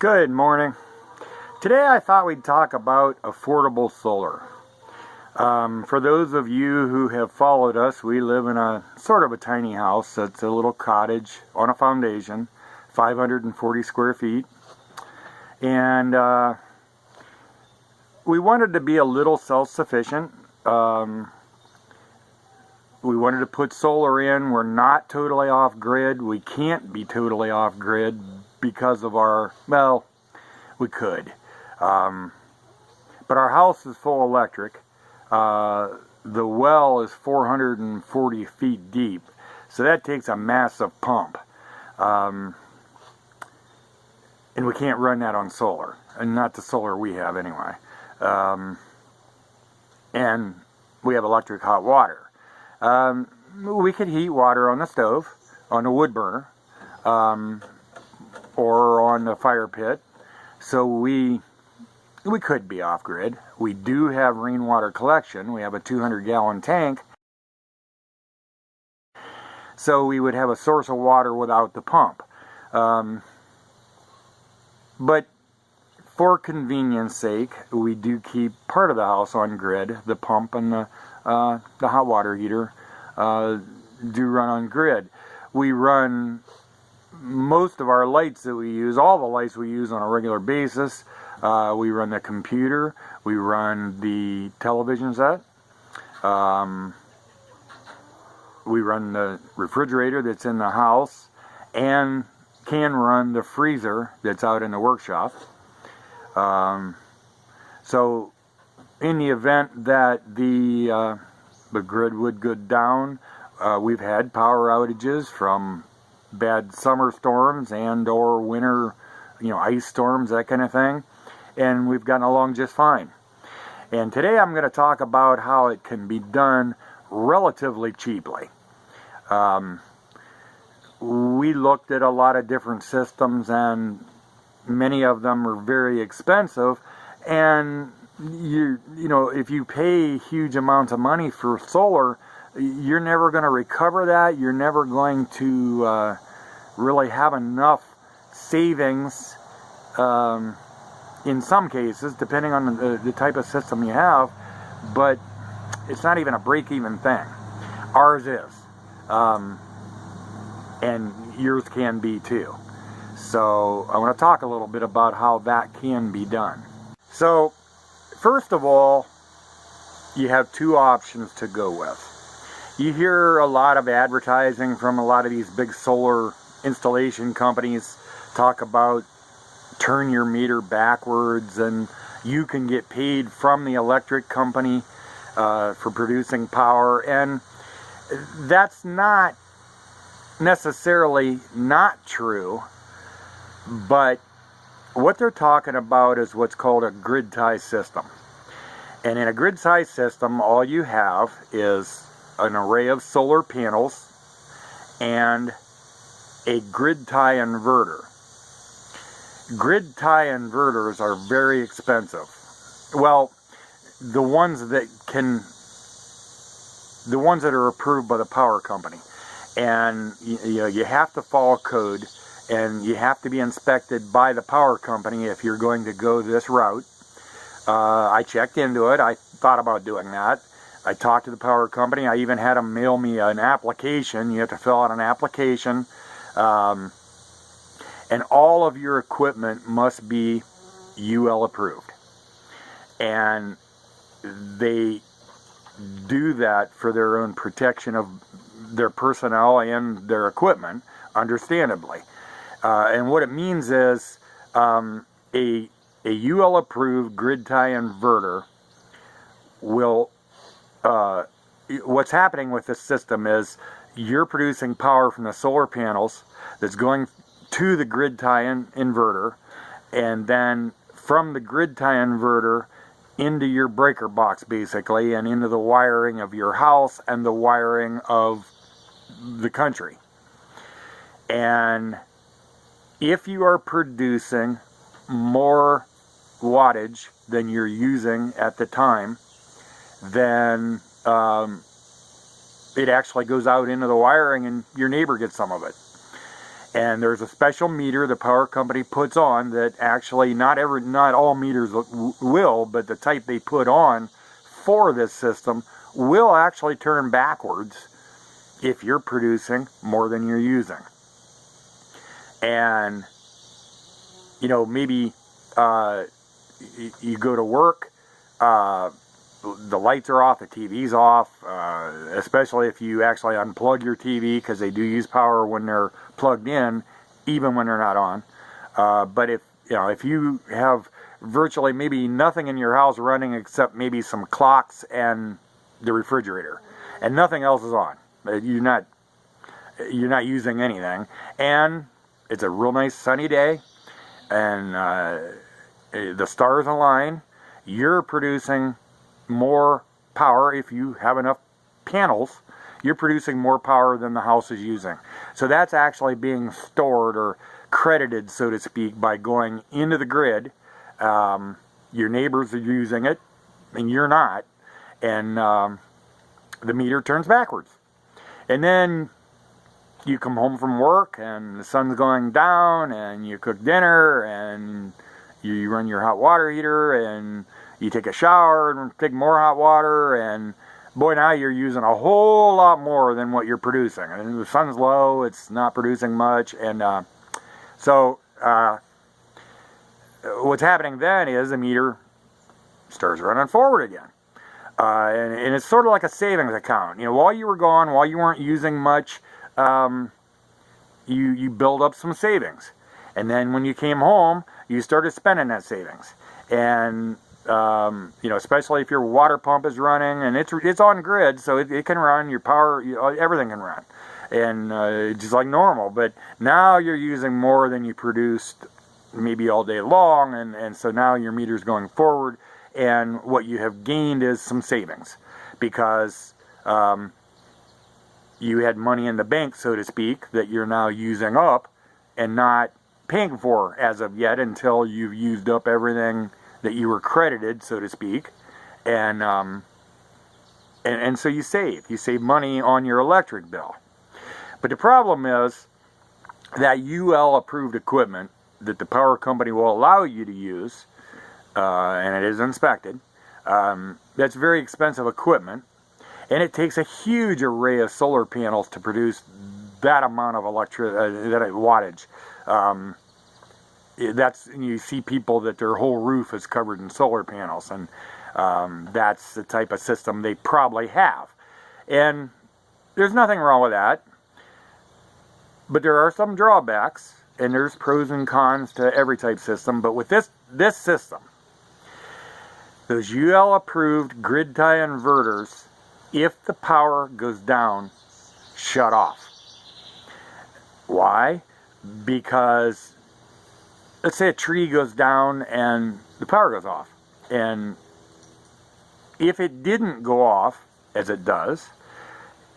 Good morning. Today I thought we'd talk about affordable solar. For those of you who have followed us, we live in a sort of a tiny house. It's a little cottage on a foundation, 540 square feet. And we wanted to be a little self-sufficient. We wanted to put solar in. We're not totally off-grid. We can't be totally off-grid because of our, well, we could. But our house is full electric. The well is 440 feet deep, so that takes a massive pump. And we can't run that on solar, and not the solar we have anyway. And we have electric hot water. We could heat water on the stove, on the wood burner, or on the fire pit. So we could be off-grid. We do have rainwater collection. We have a 200-gallon tank. So we would have a source of water without the pump. But for convenience sake, we do keep part of the house on grid. The pump and the hot water heater do run on grid. We run most of our lights that we use, all the lights we use on a regular basis. We run the computer, we run the television set, we run the refrigerator that's in the house, and can run the freezer that's out in the workshop. So in the event that the grid would go down, we've had power outages from bad summer storms and or winter, ice storms, that kind of thing, and we've gotten along just fine. And today I'm going to talk about how it can be done relatively cheaply. We looked at a lot of different systems, and many of them are very expensive, and if you pay huge amounts of money for solar, you're never going to recover that. You're never going to really have enough savings in some cases, depending on the type of system you have, but it's not even a break-even thing. Ours is. And yours can be too. So I want to talk a little bit about how that can be done. So first of all, you have two options to go with. You hear a lot of advertising from a lot of these big solar installation companies talk about turn your meter backwards and you can get paid from the electric company for producing power, and that's not necessarily not true, but what they're talking about is what's called a grid tie system. And in a grid tie system, all you have is an array of solar panels and a grid tie inverter. Grid tie inverters are very expensive. Well, the ones that are approved by the power company, and you have to follow code, and you have to be inspected by the power company if you're going to go this route. I checked into it. I thought about doing that. I talked to the power company. I even had them mail me an application. You have to fill out an application. And all of your equipment must be UL approved. And they do that for their own protection of their personnel and their equipment, understandably. And what it means is a UL approved grid tie inverter will, what's happening with this system is you're producing power from the solar panels that's going to the grid tie inverter, and then from the grid tie inverter into your breaker box, basically, and into the wiring of your house and the wiring of the country. And if you are producing more wattage than you're using at the time, then it actually goes out into the wiring and your neighbor gets some of it. And there's a special meter the power company puts on that actually not all meters will, but the type they put on for this system will actually turn backwards if you're producing more than you're using. And you know, maybe you go to work, the lights are off, the TV's off, especially if you actually unplug your TV, because they do use power when they're plugged in, even when they're not on. But if you have virtually maybe nothing in your house running except maybe some clocks and the refrigerator, and nothing else is on, you're not using anything, and it's a real nice sunny day, and the stars align, you're producing more power. If you have enough panels, you're producing more power than the house is using. So that's actually being stored or credited, so to speak, by going into the grid. Your neighbors are using it, and you're not, and the meter turns backwards. And then you come home from work, and the sun's going down, and you cook dinner, and you run your hot water heater, and you take a shower and take more hot water, and boy, now you're using a whole lot more than what you're producing. And the sun's low, it's not producing much, and so what's happening then is the meter starts running forward again. And it's sort of like a savings account. You know, while you were gone, while you weren't using much, you build up some savings. And then when you came home, you started spending that savings. And you know, especially if your water pump is running, and it's on grid, so it can run, your power, everything can run, and just like normal. But now you're using more than you produced maybe all day long, and so now your meter's going forward, and what you have gained is some savings, because you had money in the bank, so to speak, that you're now using up and not paying for as of yet, until you've used up everything that you were credited, so to speak, and so you save money on your electric bill. But the problem is that UL approved equipment that the power company will allow you to use, and it is inspected, that's very expensive equipment, and it takes a huge array of solar panels to produce that amount of wattage. You see people that their whole roof is covered in solar panels, and that's the type of system they probably have. And there's nothing wrong with that, but there are some drawbacks, and there's pros and cons to every type system. But with this system, those UL approved grid tie inverters, if the power goes down, shut off. Why? Because let's say a tree goes down and the power goes off. And if it didn't go off, as it does,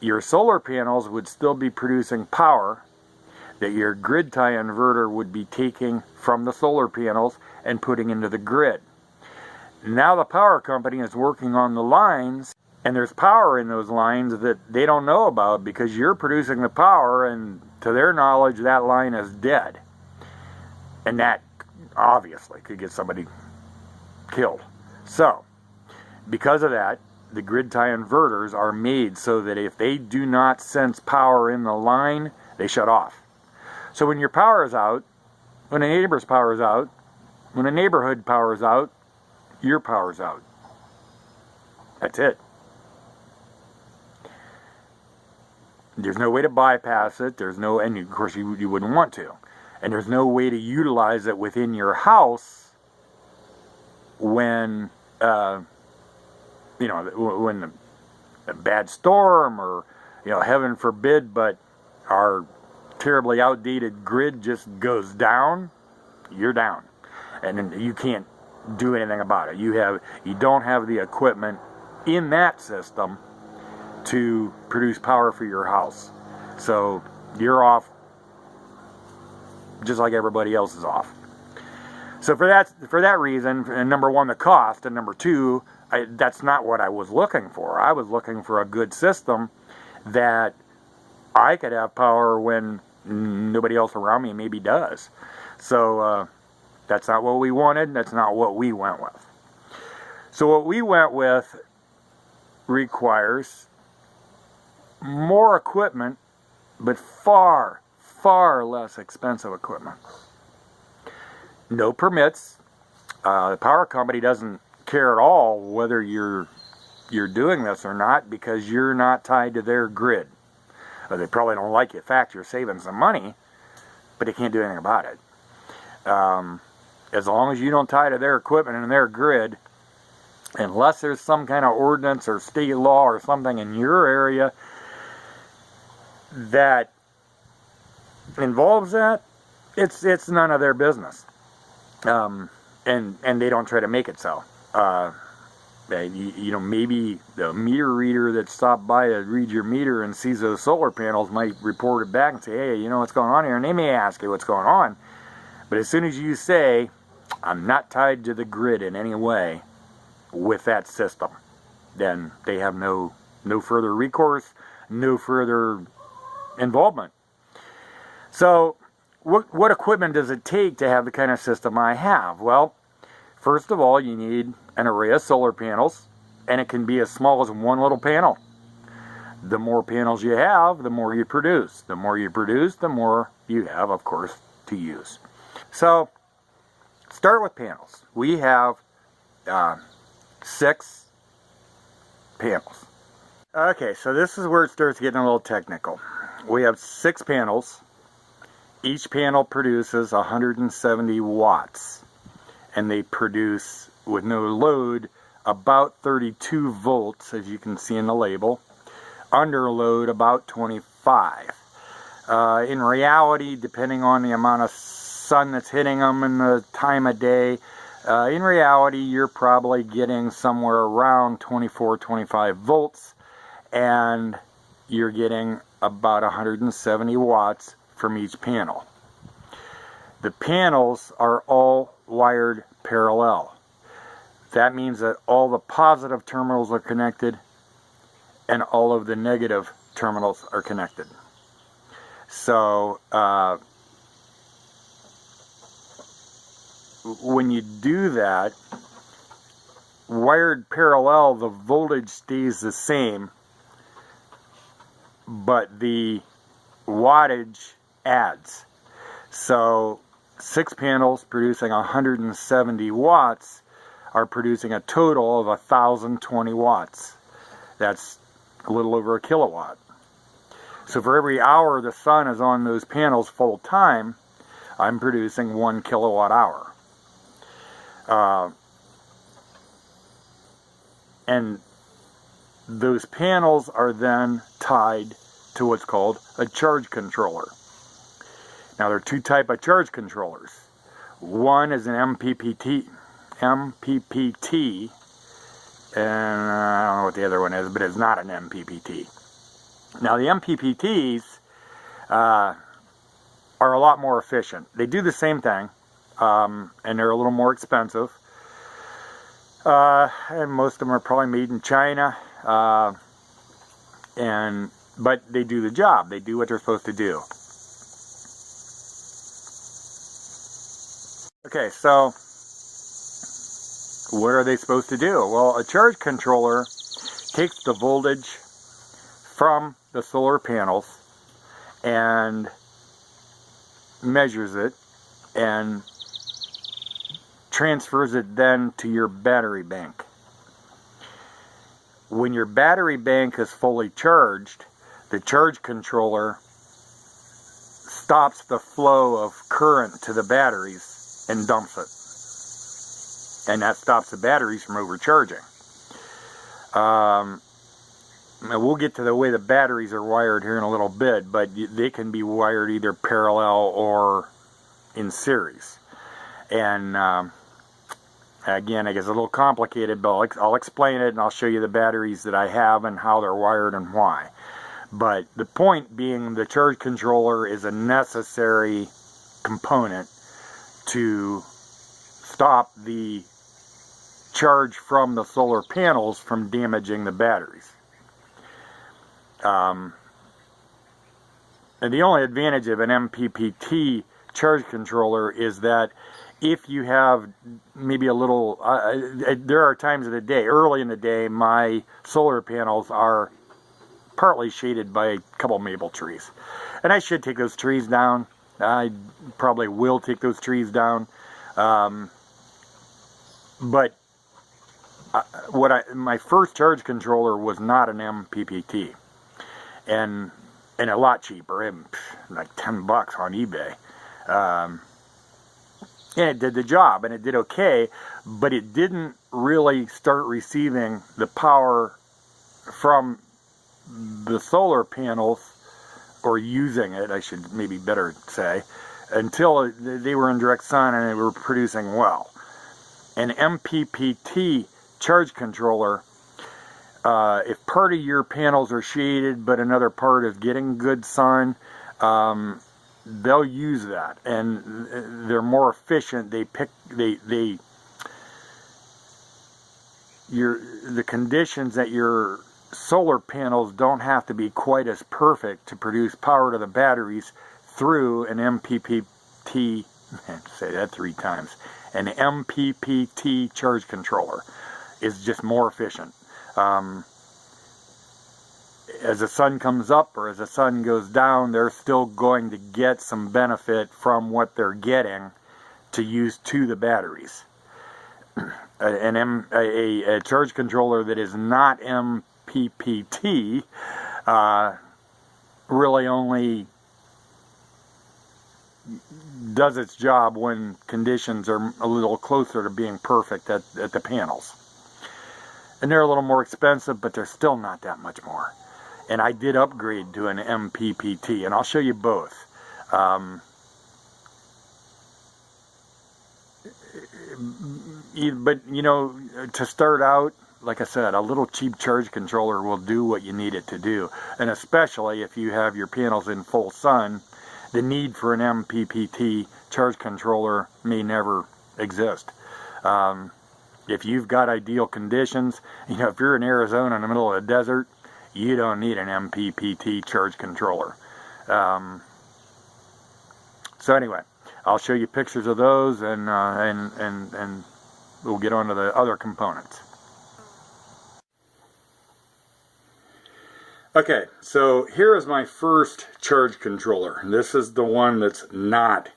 your solar panels would still be producing power that your grid tie inverter would be taking from the solar panels and putting into the grid. Now the power company is working on the lines, and there's power in those lines that they don't know about, because you're producing the power, and to their knowledge that line is dead. And that obviously could get somebody killed. So, because of that, the grid tie inverters are made so that if they do not sense power in the line, they shut off. So when your power is out, when a neighbor's power is out, when a neighborhood power is out, your power is out. That's it. There's no way to bypass it. There's no, and of course you wouldn't want to. And there's no way to utilize it within your house when, when a bad storm, or, heaven forbid, but our terribly outdated grid just goes down, you're down. And then you can't do anything about it. You don't have the equipment in that system to produce power for your house. So you're off just like everybody else is off. So for that reason, and number one, the cost, and number two, that's not what I was looking for. I was looking for a good system that I could have power when nobody else around me maybe does. So that's not what we wanted. That's not what we went with. So what we went with requires more equipment, but far, far less expensive equipment. No permits. The power company doesn't care at all whether you're doing this or not, because you're not tied to their grid. They probably don't like you. In fact, you're saving some money, but they can't do anything about it. As long as you don't tie to their equipment and their grid, unless there's some kind of ordinance or state law or something in your area that involves that, it's none of their business. And they don't try to make it so. You know, maybe the meter reader that stopped by to read your meter and sees those solar panels might report it back and say, hey, you know what's going on here? And they may ask you what's going on. But as soon as you say, I'm not tied to the grid in any way with that system, then they have no further recourse, no further involvement. So what equipment does it take to have the kind of system I have? Well, first of all, you need an array of solar panels, and it can be as small as one little panel. The more panels you have, the more you produce. The more you produce, the more you have, of course, to use. So, start with panels. We have 6 panels. Okay, so this is where it starts getting a little technical. We have 6 panels. Each panel produces 170 watts. And they produce, with no load, about 32 volts, as you can see in the label. Under load, about 25. In reality, depending on the amount of sun that's hitting them and the time of day, in reality, you're probably getting somewhere around 24, 25 volts, and you're getting about 170 watts from each panel. The panels are all wired parallel. That means that all the positive terminals are connected and all of the negative terminals are connected. So when you do that, wired parallel, the voltage stays the same, but the wattage adds. So 6 panels producing 170 watts are producing a total of 1,020 watts. That's a little over a kilowatt. So for every hour the sun is on those panels full time, I'm producing 1 kilowatt hour. And those panels are then tied to what's called a charge controller. Now there are 2 types of charge controllers. One is an MPPT, and I don't know what the other one is, but it's not an MPPT. Now the MPPTs are a lot more efficient. They do the same thing, and they're a little more expensive. And most of them are probably made in China, but they do the job. They do what they're supposed to do. Okay, so what are they supposed to do? Well, a charge controller takes the voltage from the solar panels and measures it and transfers it then to your battery bank. When your battery bank is fully charged, the charge controller stops the flow of current to the batteries and dumps it. And that stops the batteries from overcharging. We'll get to the way the batteries are wired here in a little bit, but they can be wired either parallel or in series. And again, I guess it's a little complicated, but I'll explain it and I'll show you the batteries that I have and how they're wired and why. But the point being, the charge controller is a necessary component to stop the charge from the solar panels from damaging the batteries. And And the only advantage of an MPPT charge controller is that if you have maybe a little, there are times of the day, early in the day, my solar panels are partly shaded by a couple maple trees. And I should take those trees down. I probably will take those trees down. But my first charge controller was not an MPPT. And a lot cheaper, like $10 on eBay. And it did the job, and it did okay, but it didn't really start receiving the power from the solar panels, or using it, I should maybe better say, until they were in direct sun and they were producing well. An MPPT charge controller, if part of your panels are shaded but another part is getting good sun, they'll use that, and they're more efficient. The conditions that your solar panels don't have to be quite as perfect to produce power to the batteries through an MPPT, say that 3 times, an MPPT charge controller is just more efficient. As the sun comes up or as the sun goes down, they're still going to get some benefit from what they're getting to use to the batteries. A charge controller that is not MPPT really only does its job when conditions are a little closer to being perfect at the panels. And they're a little more expensive, but they're still not that much more. And I did upgrade to an MPPT, and I'll show you both. But, you know, to start out, like I said, a little cheap charge controller will do what you need it to do. And especially if you have your panels in full sun, the need for an MPPT charge controller may never exist. If you've got ideal conditions, you know, if you're in Arizona in the middle of the desert, you don't need an MPPT charge controller. So anyway, I'll show you pictures of those, and we'll get on to the other components. Okay, so here is my first charge controller. This is the one that's not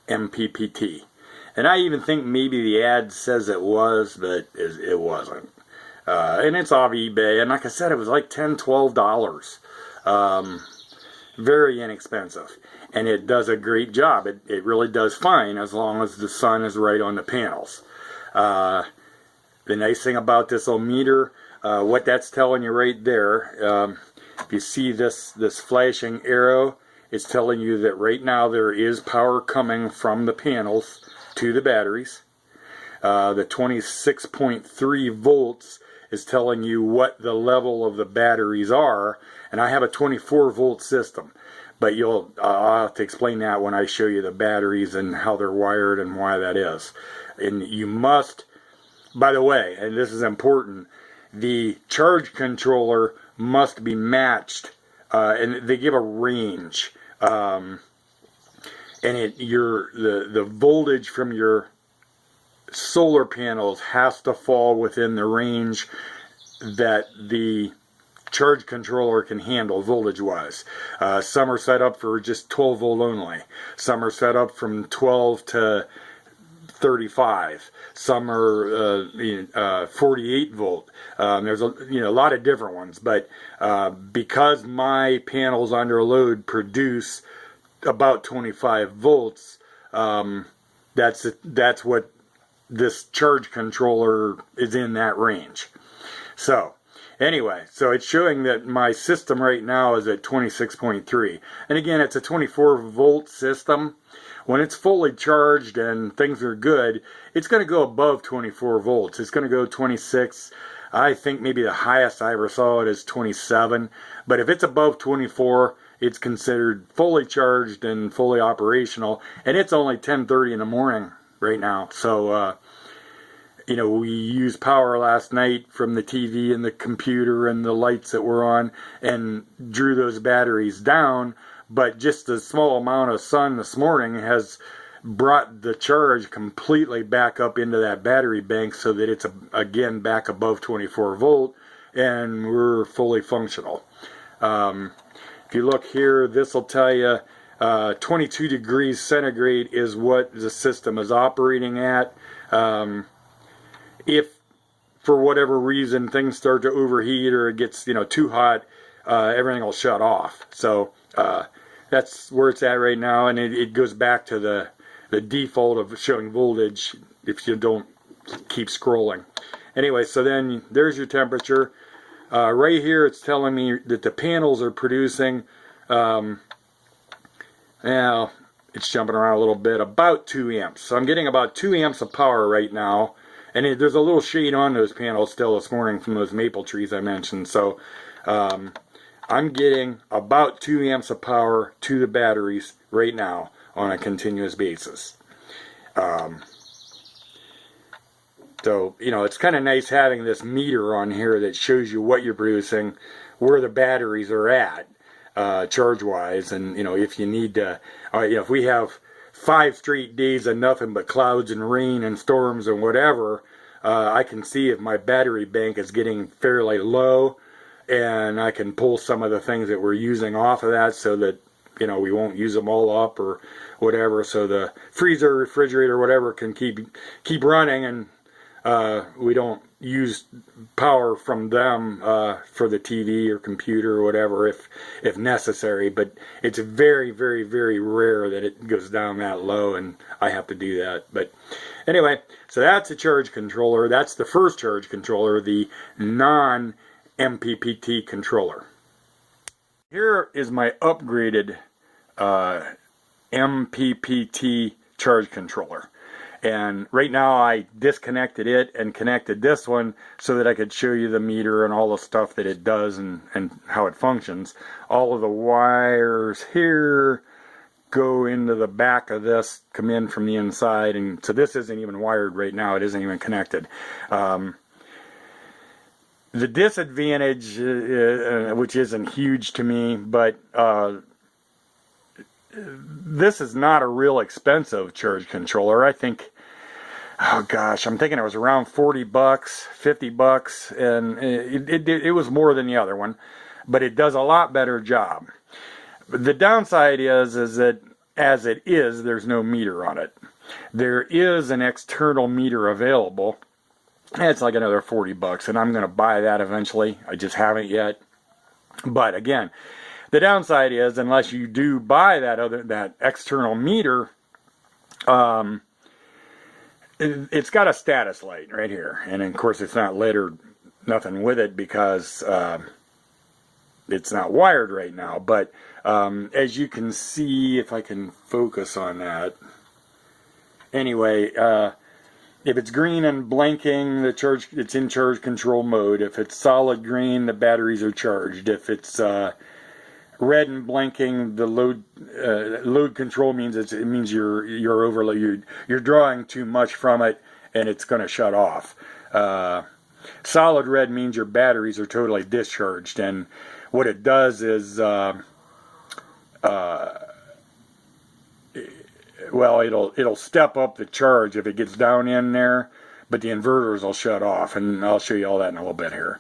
MPPT. And I even think maybe the ad says it was, but it wasn't. And it's off eBay, and like I said, it was like $10, $12. Very inexpensive. And it does a great job. It really does fine as long as the sun is right on the panels. The nice thing about this old meter, what that's telling you right there, if you see this flashing arrow, it's telling you that right now there is power coming from the panels to the batteries. The 26.3 volts is telling you what the level of the batteries are, and I have a 24 volt system, but I'll have to explain that when I show you the batteries and how they're wired and why that is. And you must, by the way, and this is important, the charge controller must be matched, and they give a range, and the voltage from your solar panels has to fall within the range that the charge controller can handle voltage wise. Some are set up for just 12 volt only. Some are set up from 12 to 35. Some are 48 volt. There's a lot of different ones, but because my panels under load produce about 25 volts, that's what this charge controller is in, that range. So anyway, so it's showing that my system right now is at 26.3, and again, it's a 24 volt system. When it's fully charged and things are good, it's going to go above 24 volts. It's going to go 26. I think maybe the highest I ever saw it is 27, but if it's above 24, it's considered fully charged and fully operational, and it's only 10:30 in the morning right now. So we used power last night from the TV and the computer and the lights that were on and drew those batteries down, but just the small amount of sun this morning has brought the charge completely back up into that battery bank so that it's again back above 24 volt and we're fully functional. If you look here, this will tell you 22 degrees centigrade is what the system is operating at. If for whatever reason things start to overheat or it gets too hot, everything will shut off. So that's where it's at right now, and it goes back to the default of showing voltage if you don't keep scrolling. Anyway, so then there's your temperature. Right here it's telling me that the panels are producing, now it's jumping around a little bit, about 2 amps. So I'm getting about 2 amps of power right now, and there's a little shade on those panels still this morning from those maple trees I mentioned. So I'm getting about 2 amps of power to the batteries right now on a continuous basis. So, it's kind of nice having this meter on here that shows you what you're producing, where the batteries are at, charge-wise, and, if you need to, if we have 5 straight days of nothing but clouds and rain and storms and whatever, I can see if my battery bank is getting fairly low, and I can pull some of the things that we're using off of that so that, we won't use them all up or whatever, so the freezer, refrigerator, whatever can keep running, and we don't use power from them for the TV or computer or whatever if necessary, but it's very, very, very rare that it goes down that low and I have to do that. But anyway, so that's a charge controller. That's the first charge controller, the non-MPPT controller. Here is my upgraded MPPT charge controller. And right now I disconnected it and connected this one so that I could show you the meter and all the stuff that it does and how it functions. All of the wires here go into the back of this, come in from the inside, and so this isn't even wired right now. It isn't even connected. The disadvantage, which isn't huge to me, but this is not a real expensive charge controller. I think, oh gosh, I'm thinking it was around 40 bucks, 50 bucks, and it was more than the other one, but it does a lot better job. The downside is that as it is, there's no meter on it. There is an external meter available. It's like another 40 bucks, and I'm going to buy that eventually. I just haven't yet. But again, the downside is, unless you do buy that external meter, it's got a status light right here, and of course it's not lit or nothing with it because it's not wired right now. But as you can see, if I can focus on that, anyway, if it's green and blinking, it's in charge control mode. If it's solid green, the batteries are charged. If it's red and blinking, the load control means it means you're overload. You're drawing too much from it, and it's going to shut off. Solid red means your batteries are totally discharged, and what it does is, well, it'll step up the charge if it gets down in there, but the inverters will shut off, and I'll show you all that in a little bit here.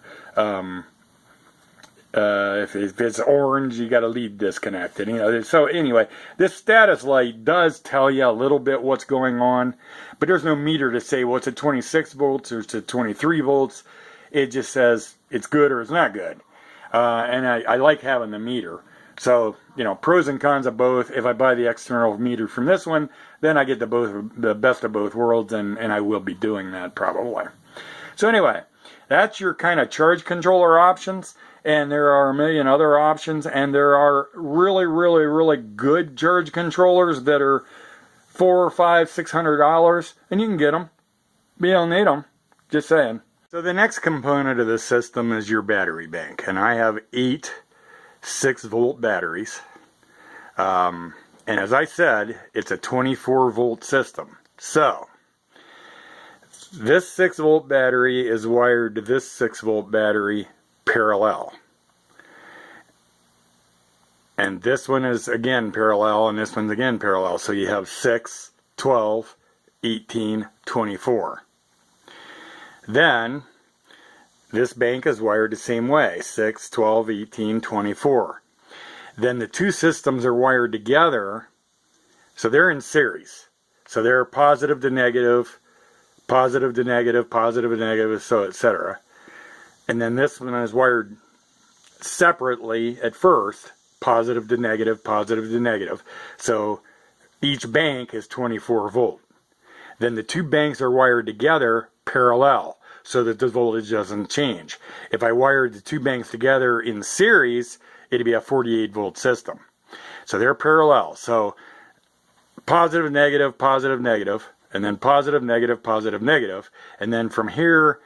If it's orange, you got to leave disconnected. So anyway, this status light does tell you a little bit what's going on, but there's no meter to say, well, it's at 26 volts or it's at 23 volts. It just says it's good or it's not good. And I like having the meter. So, pros and cons of both. If I buy the external meter from this one, then I get the best of both worlds, and I will be doing that probably. So anyway, that's your kind of charge controller options. And there are a million other options, and there are really, really, really good charge controllers that are $400, $500, $600, and you can get them. But you don't need them. Just saying. So the next component of the system is your battery bank, and I have 8 6-volt batteries. And as I said, it's a 24-volt system. So this 6-volt battery is wired to this 6-volt battery parallel. And this one is again parallel, and this one's again parallel. So you have 6, 12, 18, 24. Then this bank is wired the same way, 6, 12, 18, 24. Then the two systems are wired together, so they're in series. So they're positive to negative, positive to negative, positive to negative, so etc. And then this one is wired separately at first, positive to negative, positive to negative. So each bank is 24 volt. Then the two banks are wired together parallel, so that the voltage doesn't change. If I wired the two banks together in series, it'd be a 48 volt system. So they're parallel. So positive, negative, and then positive, negative, and then from here,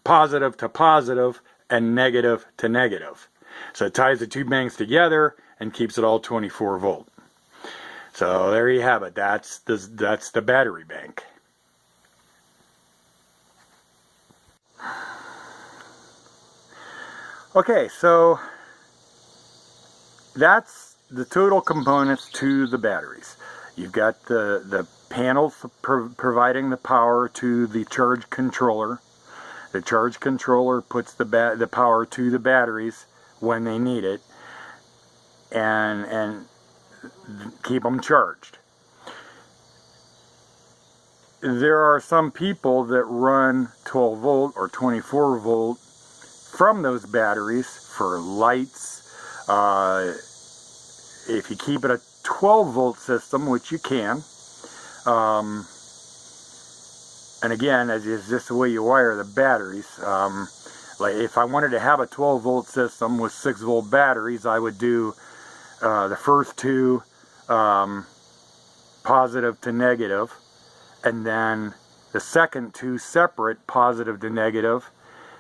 positive to positive, and negative to negative. So it ties the two banks together and keeps it all 24 volt. So there you have it. That's the battery bank. Okay, so that's the total components to the batteries. You've got the panels providing the power to the charge controller. The charge controller puts the power to the batteries when they need it, and keep them charged. There are some people that run 12 volt or 24 volt from those batteries for lights. If you keep it a 12 volt system, which you can, and again, as is just the way you wire the batteries. Like if I wanted to have a 12 volt system with 6 volt batteries, I would do the first two positive to negative, and then the second two separate positive to negative.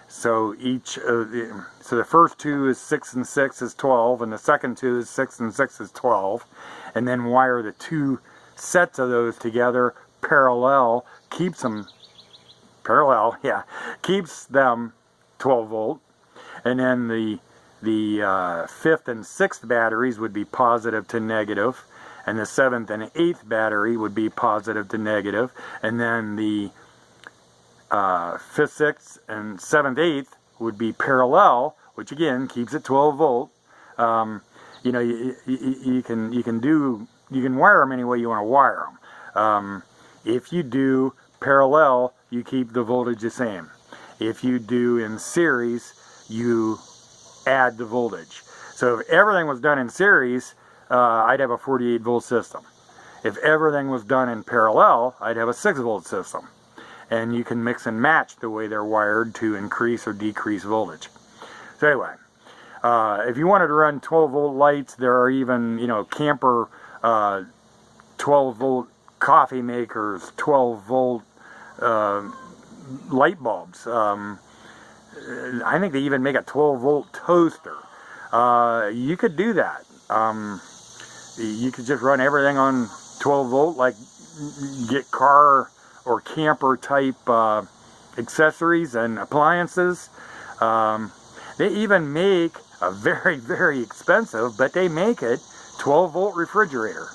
So so the first two is 6 and 6 is 12, and the second two is 6 and 6 is 12, and then wire the two sets of those together parallel, keeps them 12 volt, and then the fifth and sixth batteries would be positive to negative, and the seventh and eighth battery would be positive to negative, and then the fifth, sixth, and seventh, eighth would be parallel, which again keeps it 12 volt. You know, you can wire them any way you want to wire them. If you do parallel, you keep the voltage the same. If you do in series, you add the voltage. So if everything was done in series, I'd have a 48 volt system. If everything was done in parallel, I'd have a 6 volt system. And you can mix and match the way they're wired to increase or decrease voltage. So anyway, if you wanted to run 12 volt lights, there are even, you know, camper 12 volt coffee makers, 12 volt light bulbs. I think they even make a 12 volt toaster. You could do that. You could just run everything on 12 volt, like get car or camper type accessories and appliances. They even make a very, very expensive, but they make it, 12 volt refrigerator.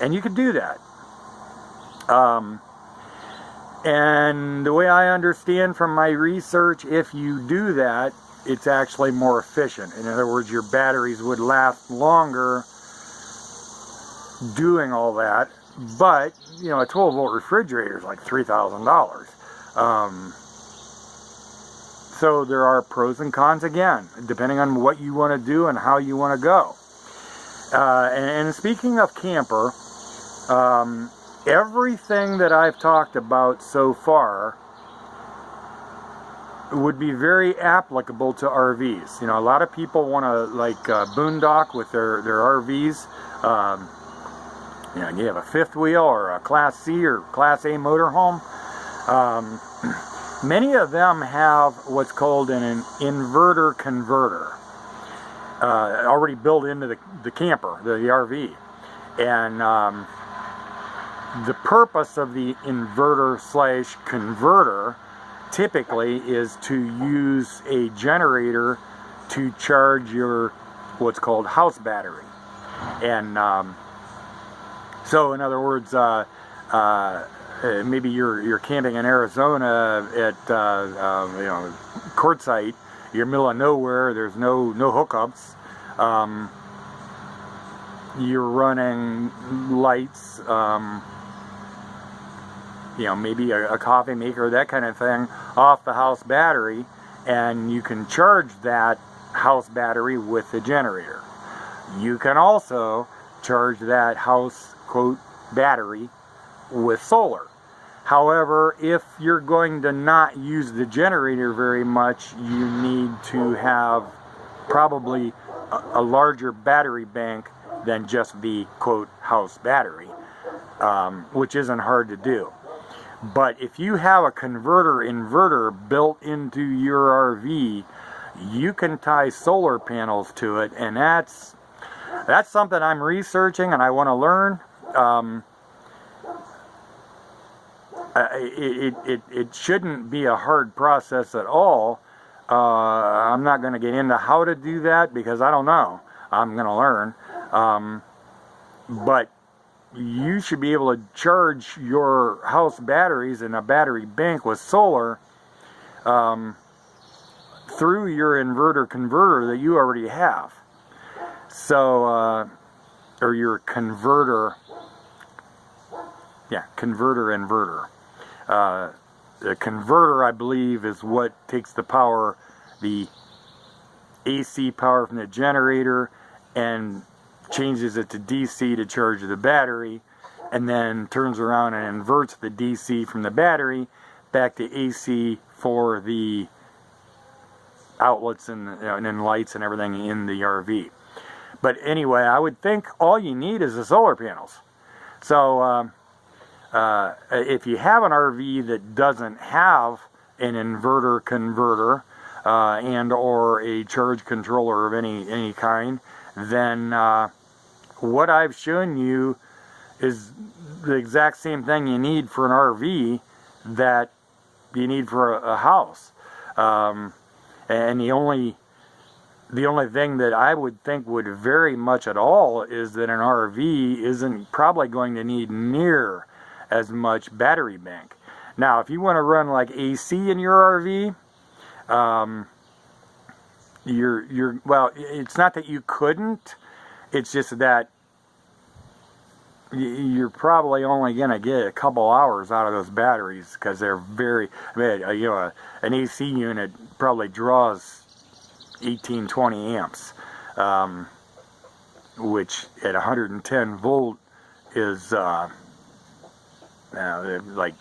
And you can do that. And the way I understand from my research, if you do that, it's actually more efficient. In other words, your batteries would last longer doing all that. But, you know, a 12 volt refrigerator is like $3,000. So there are pros and cons again, depending on what you want to do and how you want to go. And speaking of camper, everything that I've talked about so far would be very applicable to RVs. You know, a lot of people want to like boondock with their RVs. You know, you have a fifth wheel or a Class C or Class A motorhome. Many of them have what's called an inverter converter already built into the camper, the RV. And the purpose of the inverter slash converter typically is to use a generator to charge your what's called house battery. And so in other words, maybe you're camping in Arizona at you know, quartzsite. You're middle of nowhere. There's no hookups. You're running lights. You know, maybe a coffee maker, that kind of thing, off the house battery, and you can charge that house battery with the generator. You can also charge that house, quote, battery with solar. However, if you're going to not use the generator very much, you need to have probably a larger battery bank than just the, quote, house battery, which isn't hard to do. But if you have a converter-inverter built into your RV, you can tie solar panels to it, and that's something I'm researching and I want to learn. It shouldn't be a hard process at all. I'm not going to get into how to do that because I don't know. I'm going to learn. But you should be able to charge your house batteries in a battery bank with solar through your inverter converter that you already have. So, or your converter, yeah, converter inverter. The converter, I believe, is what takes the power, the AC power from the generator, and changes it to DC to charge the battery, and then turns around and inverts the DC from the battery back to AC for the outlets and, and lights and everything in the RV. But anyway, I would think all you need is the solar panels. So if you have an RV that doesn't have an inverter converter and or a charge controller of any kind, then what I've shown you is the exact same thing you need for an RV that you need for a house. And the only thing that I would think would vary much at all is that an RV isn't probably going to need near as much battery bank. Now, if you want to run like AC in your RV, well, it's not that you couldn't, it's just that you're probably only going to get a couple hours out of those batteries because they're very, I mean, you know, an AC unit probably draws 18-20 amps, which at 110 volt is like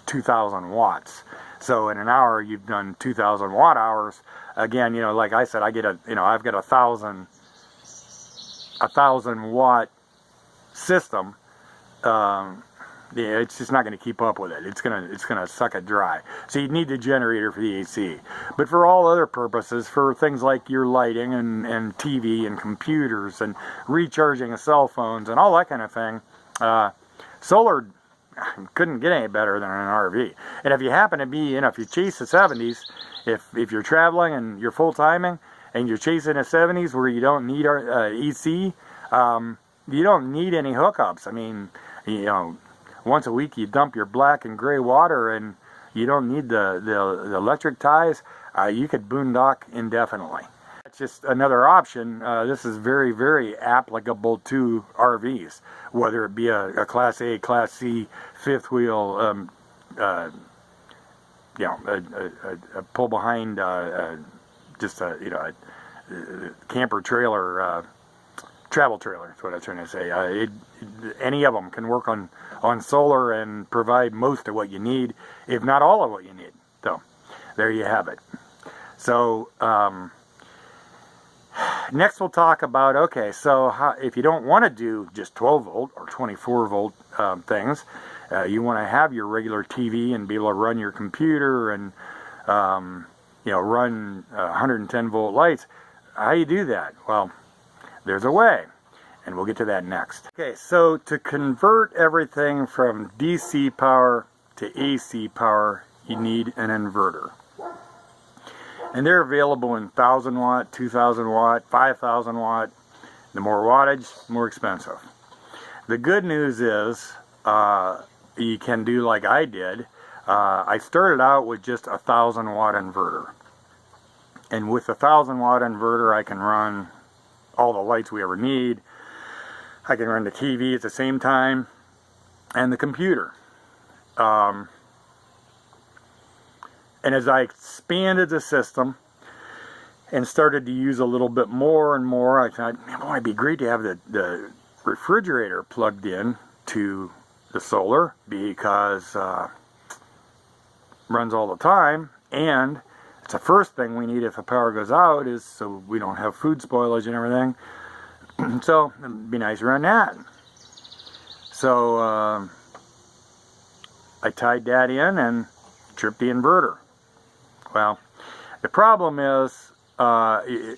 2,000 watts. So in an hour you've done 2,000 watt hours. Again, you know, like I said, I've got a 1,000 watt system. Yeah, it's just not going to keep up with it. It's gonna suck it dry. So you need the generator for the AC. But for all other purposes, for things like your lighting and TV and computers and recharging of cell phones and all that kind of thing, solar couldn't get any better than an RV. And if you happen to be, you know, if you chase the 70s, if you're traveling and you're full timing and you're chasing the 70s where you don't need EC, you don't need any hookups. I mean, you know, once a week you dump your black and gray water and you don't need the electric ties. You could boondock indefinitely. That's just another option. This is very, very applicable to RVs, whether it be a Class A, Class C, fifth wheel, you know, a pull behind, just a, you know, a camper trailer, travel trailer. That's what I'm trying to say. Any of them can work on solar and provide most of what you need, if not all of what you need. So there you have it. So next we'll talk about, okay, so if you don't want to do just 12 volt or 24 volt things, you want to have your regular TV and be able to run your computer and you know, run 110 volt lights. How do you do that? Well, there's a way, and we'll get to that next. Okay, so to convert everything from DC power to AC power, you need an inverter. And they're available in 1,000 watt, 2,000 watt, 5,000 watt, The more wattage, more expensive. The good news is you can do like I did. I started out with just a 1,000-watt inverter. And with a 1,000-watt inverter, I can run all the lights we ever need. I can run the TV at the same time and the computer. And as I expanded the system and started to use a little bit more and more, I thought, oh, it'd be great to have the refrigerator plugged in to the solar, because runs all the time, and it's the first thing we need if the power goes out, is so we don't have food spoilage and everything. So it'd be nice to run that. So I tied that in and tripped the inverter. Well, the problem is the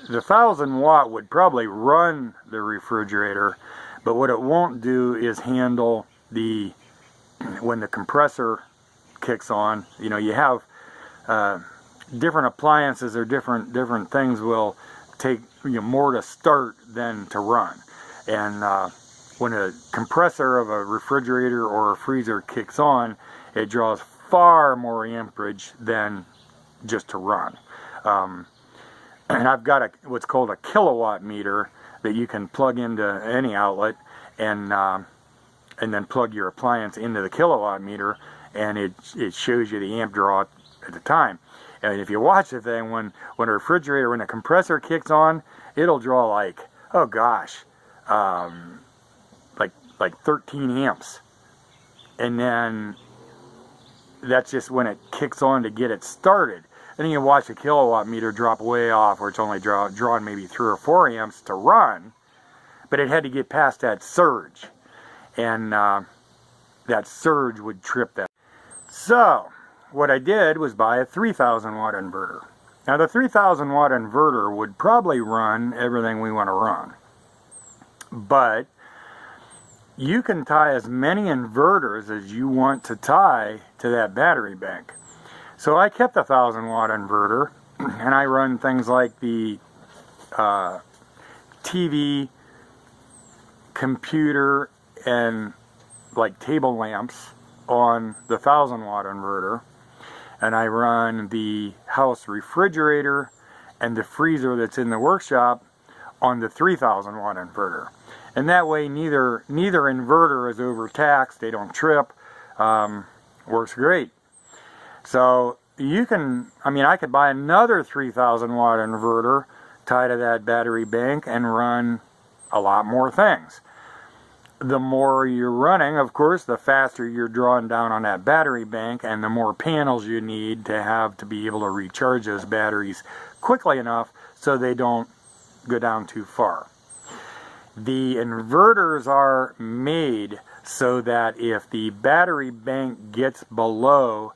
1,000-watt would probably run the refrigerator, but what it won't do is handle when the compressor kicks on. You know, you have different appliances or different things will take more to start than to run. And when a compressor of a refrigerator or a freezer kicks on, it draws far more amperage than just to run. And I've got what's called a kilowatt meter that you can plug into any outlet, and then plug your appliance into the kilowatt meter, and it shows you the amp draw at the time. And if you watch the thing, when a refrigerator, when a compressor kicks on, it'll draw like, oh gosh, like 13 amps. And then that's just when it kicks on to get it started. And then you watch the kilowatt meter drop way off, where it's only drawn maybe 3 or 4 amps to run, but it had to get past that surge, and that surge would trip that. So what I did was buy a 3,000-watt inverter. Now the 3,000-watt inverter would probably run everything we want to run, but you can tie as many inverters as you want to tie to that battery bank. So I kept a 1,000-watt inverter, and I run things like the TV, computer, and like table lamps on the 1,000-watt inverter, and I run the house refrigerator and the freezer that's in the workshop on the 3,000-watt inverter. And that way neither inverter is overtaxed, they don't trip. Works great. So you can, I could buy another 3,000-watt inverter, tie to that battery bank, and run a lot more things. The more you're running, of course, the faster you're drawing down on that battery bank, and the more panels you need to have to be able to recharge those batteries quickly enough so they don't go down too far. The inverters are made so that if the battery bank gets below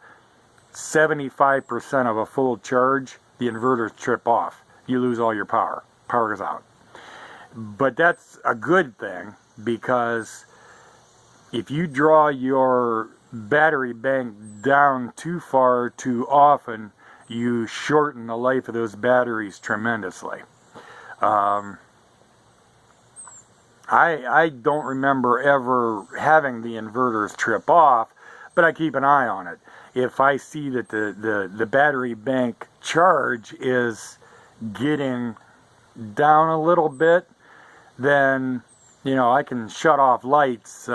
75% of a full charge, the inverters trip off. You lose all your power. Power goes out. But that's a good thing, because if you draw your battery bank down too far too often, you shorten the life of those batteries tremendously. I don't remember ever having the inverters trip off, but I keep an eye on it. If I see that the battery bank charge is getting down a little bit, then I can shut off lights. If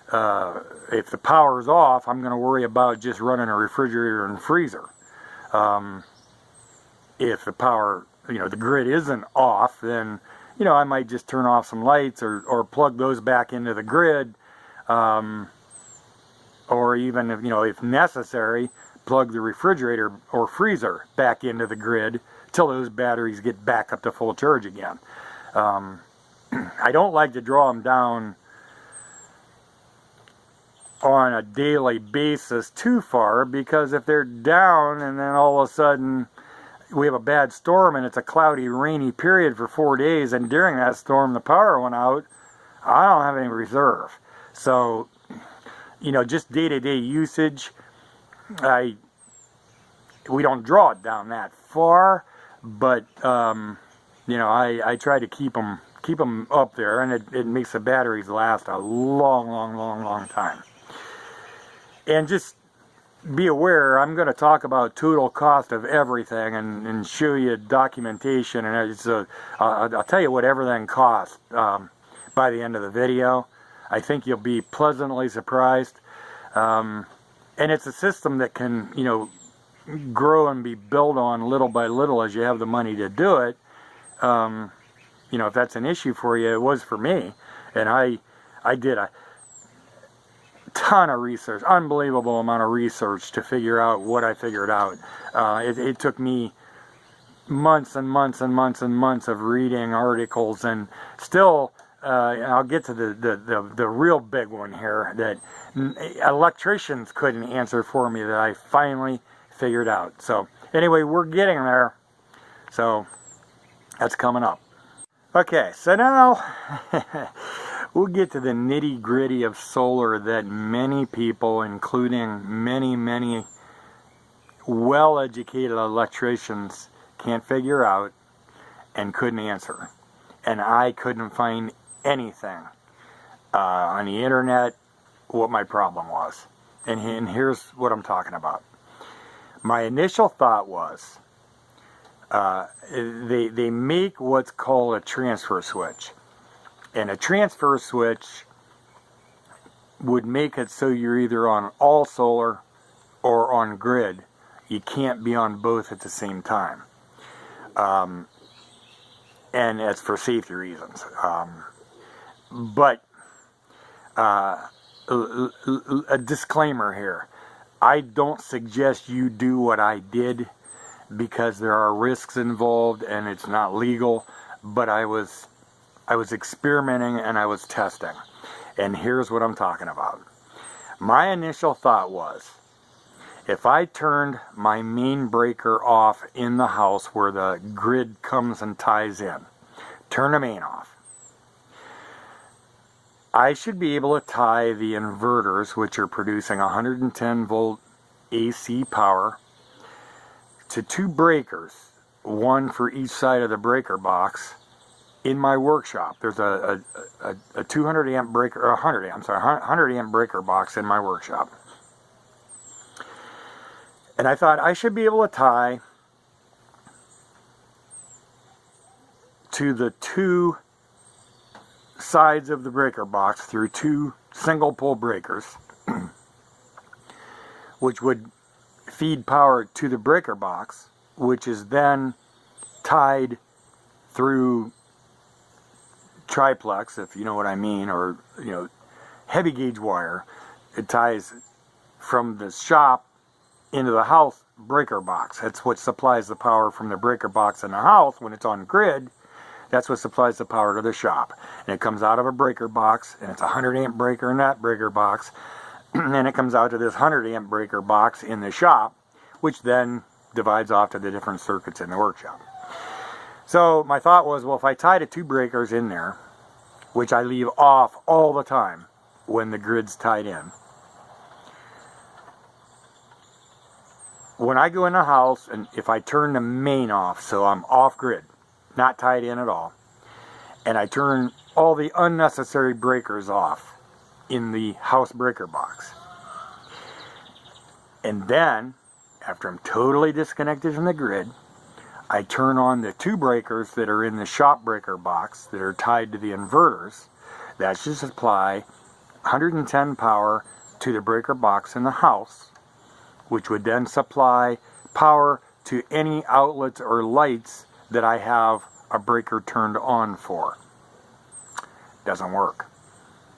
the power's off, I'm going to worry about just running a refrigerator and freezer. If the power, the grid isn't off, then I might just turn off some lights or plug those back into the grid, or even if necessary, plug the refrigerator or freezer back into the grid till those batteries get back up to full charge again. I don't like to draw them down on a daily basis too far, because if they're down and then all of a sudden we have a bad storm and it's a cloudy, rainy period for 4 days, and during that storm the power went out, I don't have any reserve. So, just day-to-day usage, we don't draw it down that far, but you know, I try to keep them up there, and it makes the batteries last a long time. And just be aware, I'm going to talk about total cost of everything and show you documentation, and I'll tell you what everything costs by the end of the video. I think you'll be pleasantly surprised. And it's a system that can, you know, grow and be built on little by little as you have the money to do it. You know, if that's an issue for you, it was for me. And I did a ton of research, unbelievable amount of research to figure out what I figured out. It took me months and months and months and months of reading articles, and still, I'll get to the real big one here that electricians couldn't answer for me, that I finally figured out. So anyway, we're getting there. So that's coming up. Okay, so now we'll get to the nitty-gritty of solar that many people, including many well-educated electricians, can't figure out and couldn't answer. And I couldn't find anything on the internet what my problem was. And here's what I'm talking about. My initial thought was, they make what's called a transfer switch. And a transfer switch would make it so you're either on all solar or on grid. You can't be on both at the same time. And it's for safety reasons. But a disclaimer here. I don't suggest you do what I did, because there are risks involved and it's not legal. But I was experimenting and I was testing. And here's what I'm talking about. My initial thought was, if I turned my main breaker off in the house where the grid comes and ties in, turn the main off, I should be able to tie the inverters, which are producing 110 volt AC power, to two breakers, one for each side of the breaker box, in my workshop. There's a 200 amp breaker, or 100 amp breaker box in my workshop. And I thought I should be able to tie to the two sides of the breaker box through two single pole breakers, which would feed power to the breaker box, which is then tied through triplex, if you know what I mean, or, you know, heavy gauge wire. It ties from the shop into the house breaker box. That's what supplies the power from the breaker box in the house. When it's on grid, that's what supplies the power to the shop. And it comes out of a breaker box, and it's a 100 amp breaker in that breaker box, and then it comes out to this 100 amp breaker box in the shop, which then divides off to the different circuits in the workshop. So my thought was, well, if I tie the two breakers in there, which I leave off all the time when the grid's tied in, when I go in the house, and if I turn the main off, so I'm off grid, not tied in at all, and I turn all the unnecessary breakers off in the house breaker box, and then after I'm totally disconnected from the grid, I turn on the two breakers that are in the shop breaker box that are tied to the inverters. That should supply 110 power to the breaker box in the house, which would then supply power to any outlets or lights that I have a breaker turned on for. Doesn't work.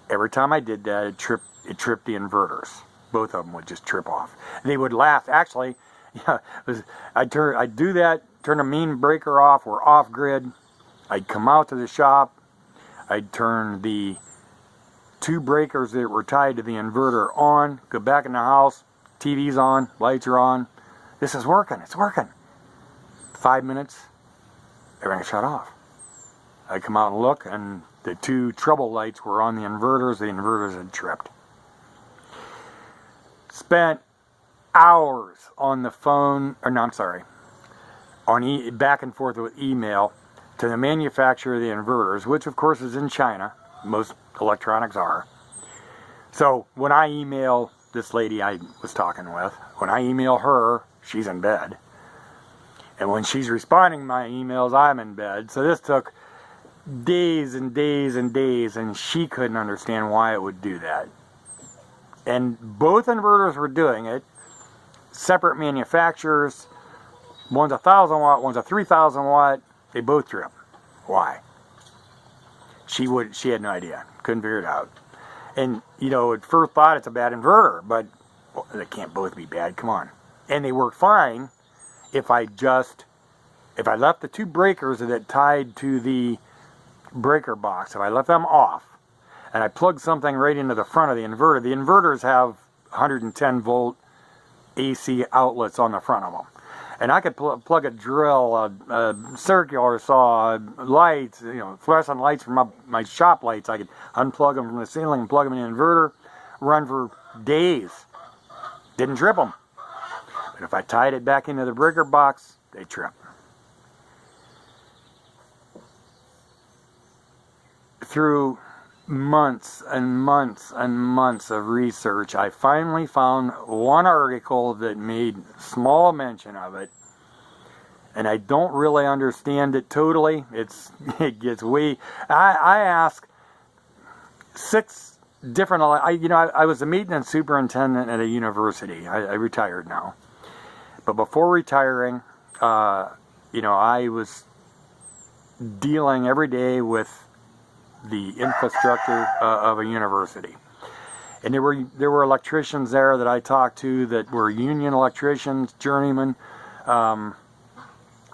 Every time I did that, it tripped the inverters. Both of them would just trip off. They would last. Actually, yeah, I'd do that, turn the main breaker off, we're off grid. I'd come out to the shop, I'd turn the two breakers that were tied to the inverter on, go back in the house, TV's on, lights are on. This is working, it's working. 5 minutes, everything shut off. I come out and look, and the two trouble lights were on the inverters had tripped. Spent hours on the phone, or no, I'm sorry, on back and forth with email to the manufacturer of the inverters, which of course is in China. Most electronics are. So when I email this lady I was talking with, when I email her, she's in bed. And when she's responding to my emails, I'm in bed. So this took days and days and days, and she couldn't understand why it would do that. And both inverters were doing it. Separate manufacturers. One's 1,000 watt, one's a 3,000 watt. They both trip. Why? She had no idea. Couldn't figure it out. And, you know, at first thought it's a bad inverter, but well, they can't both be bad. Come on. And they work fine if I left the two breakers that tied to the breaker box, if I left them off, and I plugged something right into the front of the inverters have 110 volt AC outlets on the front of them. And I could plug a drill, a circular saw, lights, you know, fluorescent lights from my shop lights. I could unplug them from the ceiling and plug them in the inverter, run for days. Didn't trip them. But if I tied it back into the breaker box, they trip. Through months and months and months of research, I finally found one article that made small mention of it, and I don't really understand it totally. It gets way. I asked 6 different. I was a maintenance superintendent at a university. I retired now, but before retiring, I was dealing every day with the infrastructure of a university. And there were electricians there that I talked to that were union electricians, journeymen. None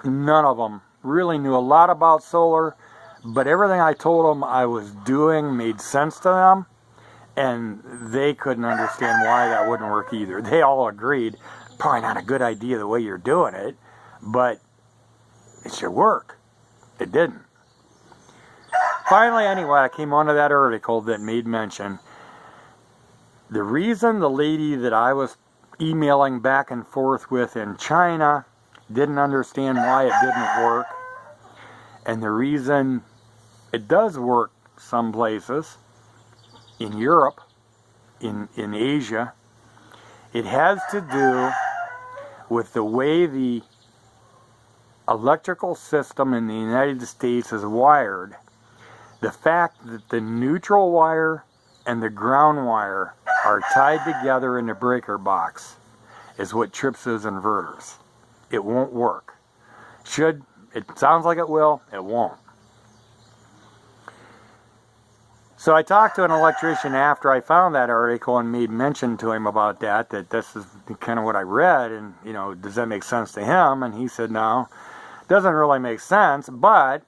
of them really knew a lot about solar, but everything I told them I was doing made sense to them, and they couldn't understand why that wouldn't work either. They all agreed, probably not a good idea the way you're doing it, but it should work. It didn't. Finally, anyway, I came onto that article that made mention. The reason the lady that I was emailing back and forth with in China didn't understand why it didn't work, and the reason it does work some places, in Europe, in Asia, it has to do with the way the electrical system in the United States is wired. The fact that the neutral wire and the ground wire are tied together in the breaker box is what trips those inverters. It won't work. It sounds like it will, it won't. So I talked to an electrician after I found that article and made mention to him about that this is kind of what I read, and, you know, does that make sense to him? And he said, no, it doesn't really make sense, but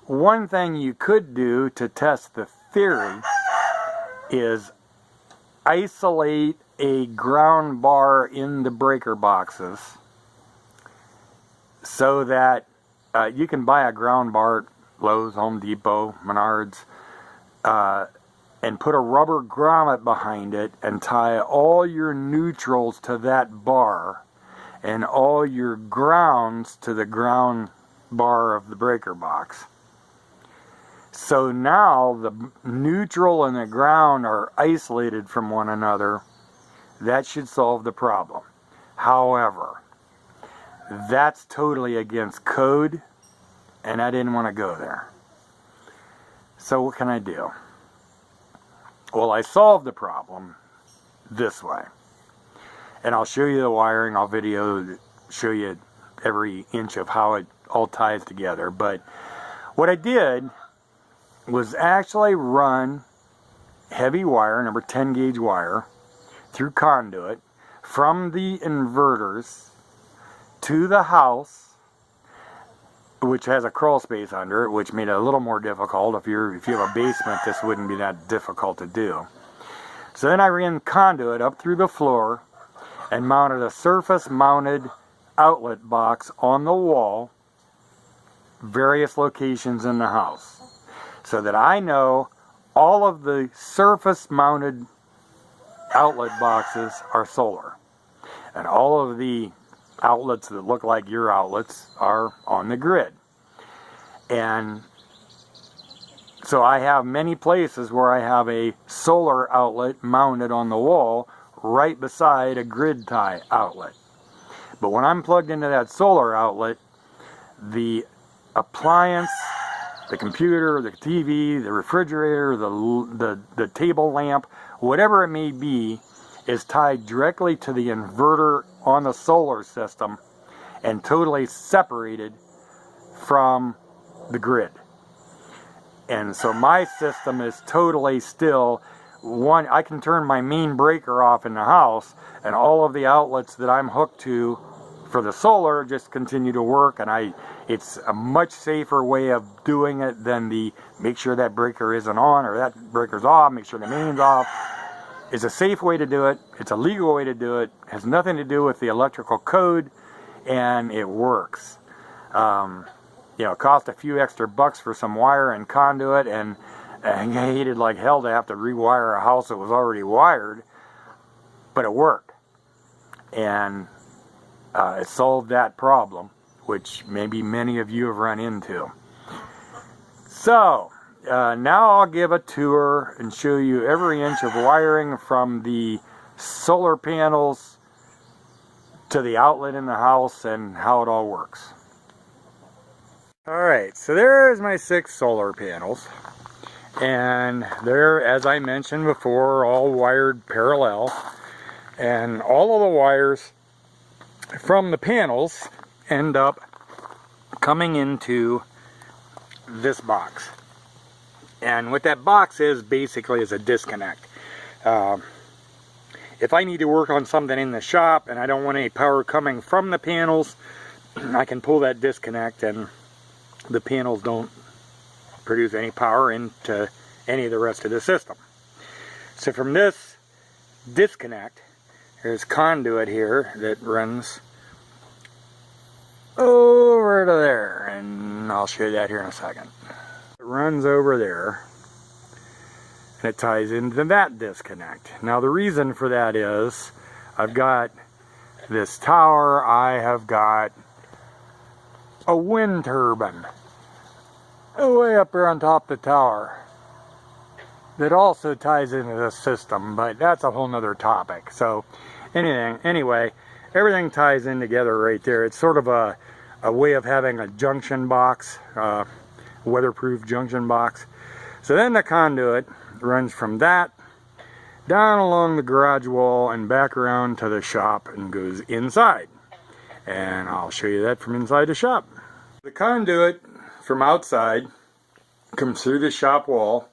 one thing you could do to test the theory is isolate a ground bar in the breaker boxes so that you can buy a ground bar at Lowe's, Home Depot, Menards, and put a rubber grommet behind it and tie all your neutrals to that bar and all your grounds to the ground bar of the breaker box. So now the neutral and the ground are isolated from one another. That should solve the problem. However, that's totally against code, and I didn't want to go there. So what can I do? Well, I solved the problem this way. And I'll show you the wiring. I'll show you every inch of how it all ties together. But what I did was actually run heavy wire, number 10 gauge wire, through conduit from the inverters to the house, which has a crawl space under it, which made it a little more difficult. If you have a basement, this wouldn't be that difficult to do. So then I ran conduit up through the floor and mounted a surface mounted outlet box on the wall, various locations in the house, so that I know all of the surface mounted outlet boxes are solar, and all of the outlets that look like your outlets are on the grid. And so I have many places where I have a solar outlet mounted on the wall right beside a grid tie outlet. But when I'm plugged into that solar outlet, the appliance, the computer, the TV, the refrigerator, the table lamp, whatever it may be, is tied directly to the inverter on the solar system and totally separated from the grid. And so my system is totally still. I can turn my main breaker off in the house, and all of the outlets that I'm hooked to for the solar just continue to work, and it's a much safer way of doing it than the make sure that breaker isn't on or that breaker's off, make sure the main's off. It's a safe way to do it. It's a legal way to do it. It has nothing to do with the electrical code, and it works. You know, it cost a few extra bucks for some wire and conduit, and I hated like hell to have to rewire a house that was already wired, but it worked. And it solved that problem, which maybe many of you have run into. So, now I'll give a tour and show you every inch of wiring from the solar panels to the outlet in the house and how it all works. Alright, so there's my 6 solar panels. And they're, as I mentioned before, all wired parallel. And all of the wires from the panels end up coming into this box. And what that box is basically is a disconnect. If I need to work on something in the shop and I don't want any power coming from the panels, I can pull that disconnect and the panels don't produce any power into any of the rest of the system. So from this disconnect, there's conduit here that runs over to there, and I'll show you that here in a second. It runs over there and it ties into that disconnect. Now the reason for that is I've got this tower, I have got a wind turbine way up there on top of the tower that also ties into this system, but that's a whole nother topic. So anyway, everything ties in together right there. It's sort of a way of having a junction box, weatherproof junction box. So then the conduit runs from that down along the garage wall and back around to the shop and goes inside. And I'll show you that from inside the shop. The conduit from outside comes through the shop wall,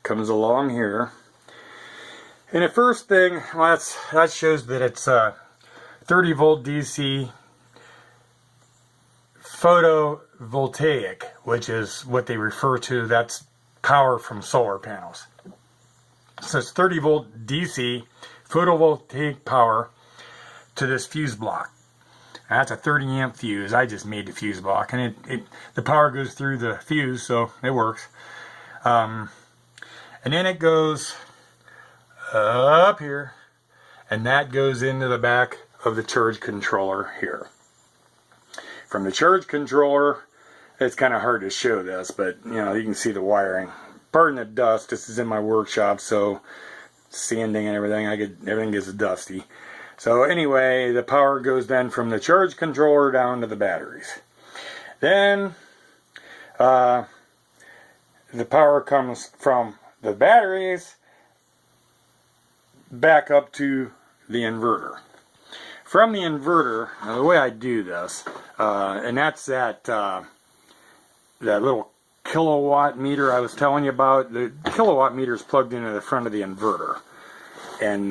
comes along here, and the first thing, well, that shows that it's a 30 volt DC photovoltaic, which is what they refer to, that's power from solar panels. So it's 30 volt DC photovoltaic power to this fuse block. That's a 30 amp fuse. I just made the fuse block, and the power goes through the fuse, so it works. And then it goes up here, and that goes into the back of the charge controller here. From the charge controller, it's kind of hard to show this, but you know, you can see the wiring. Pardon the dust. This is in my workshop, so sanding and everything, everything gets dusty. So anyway, the power goes then from the charge controller down to the batteries. Then the power comes from the batteries back up to the inverter. From the inverter, now the way I do this, and that's that little kilowatt meter I was telling you about. The kilowatt meter is plugged into the front of the inverter. And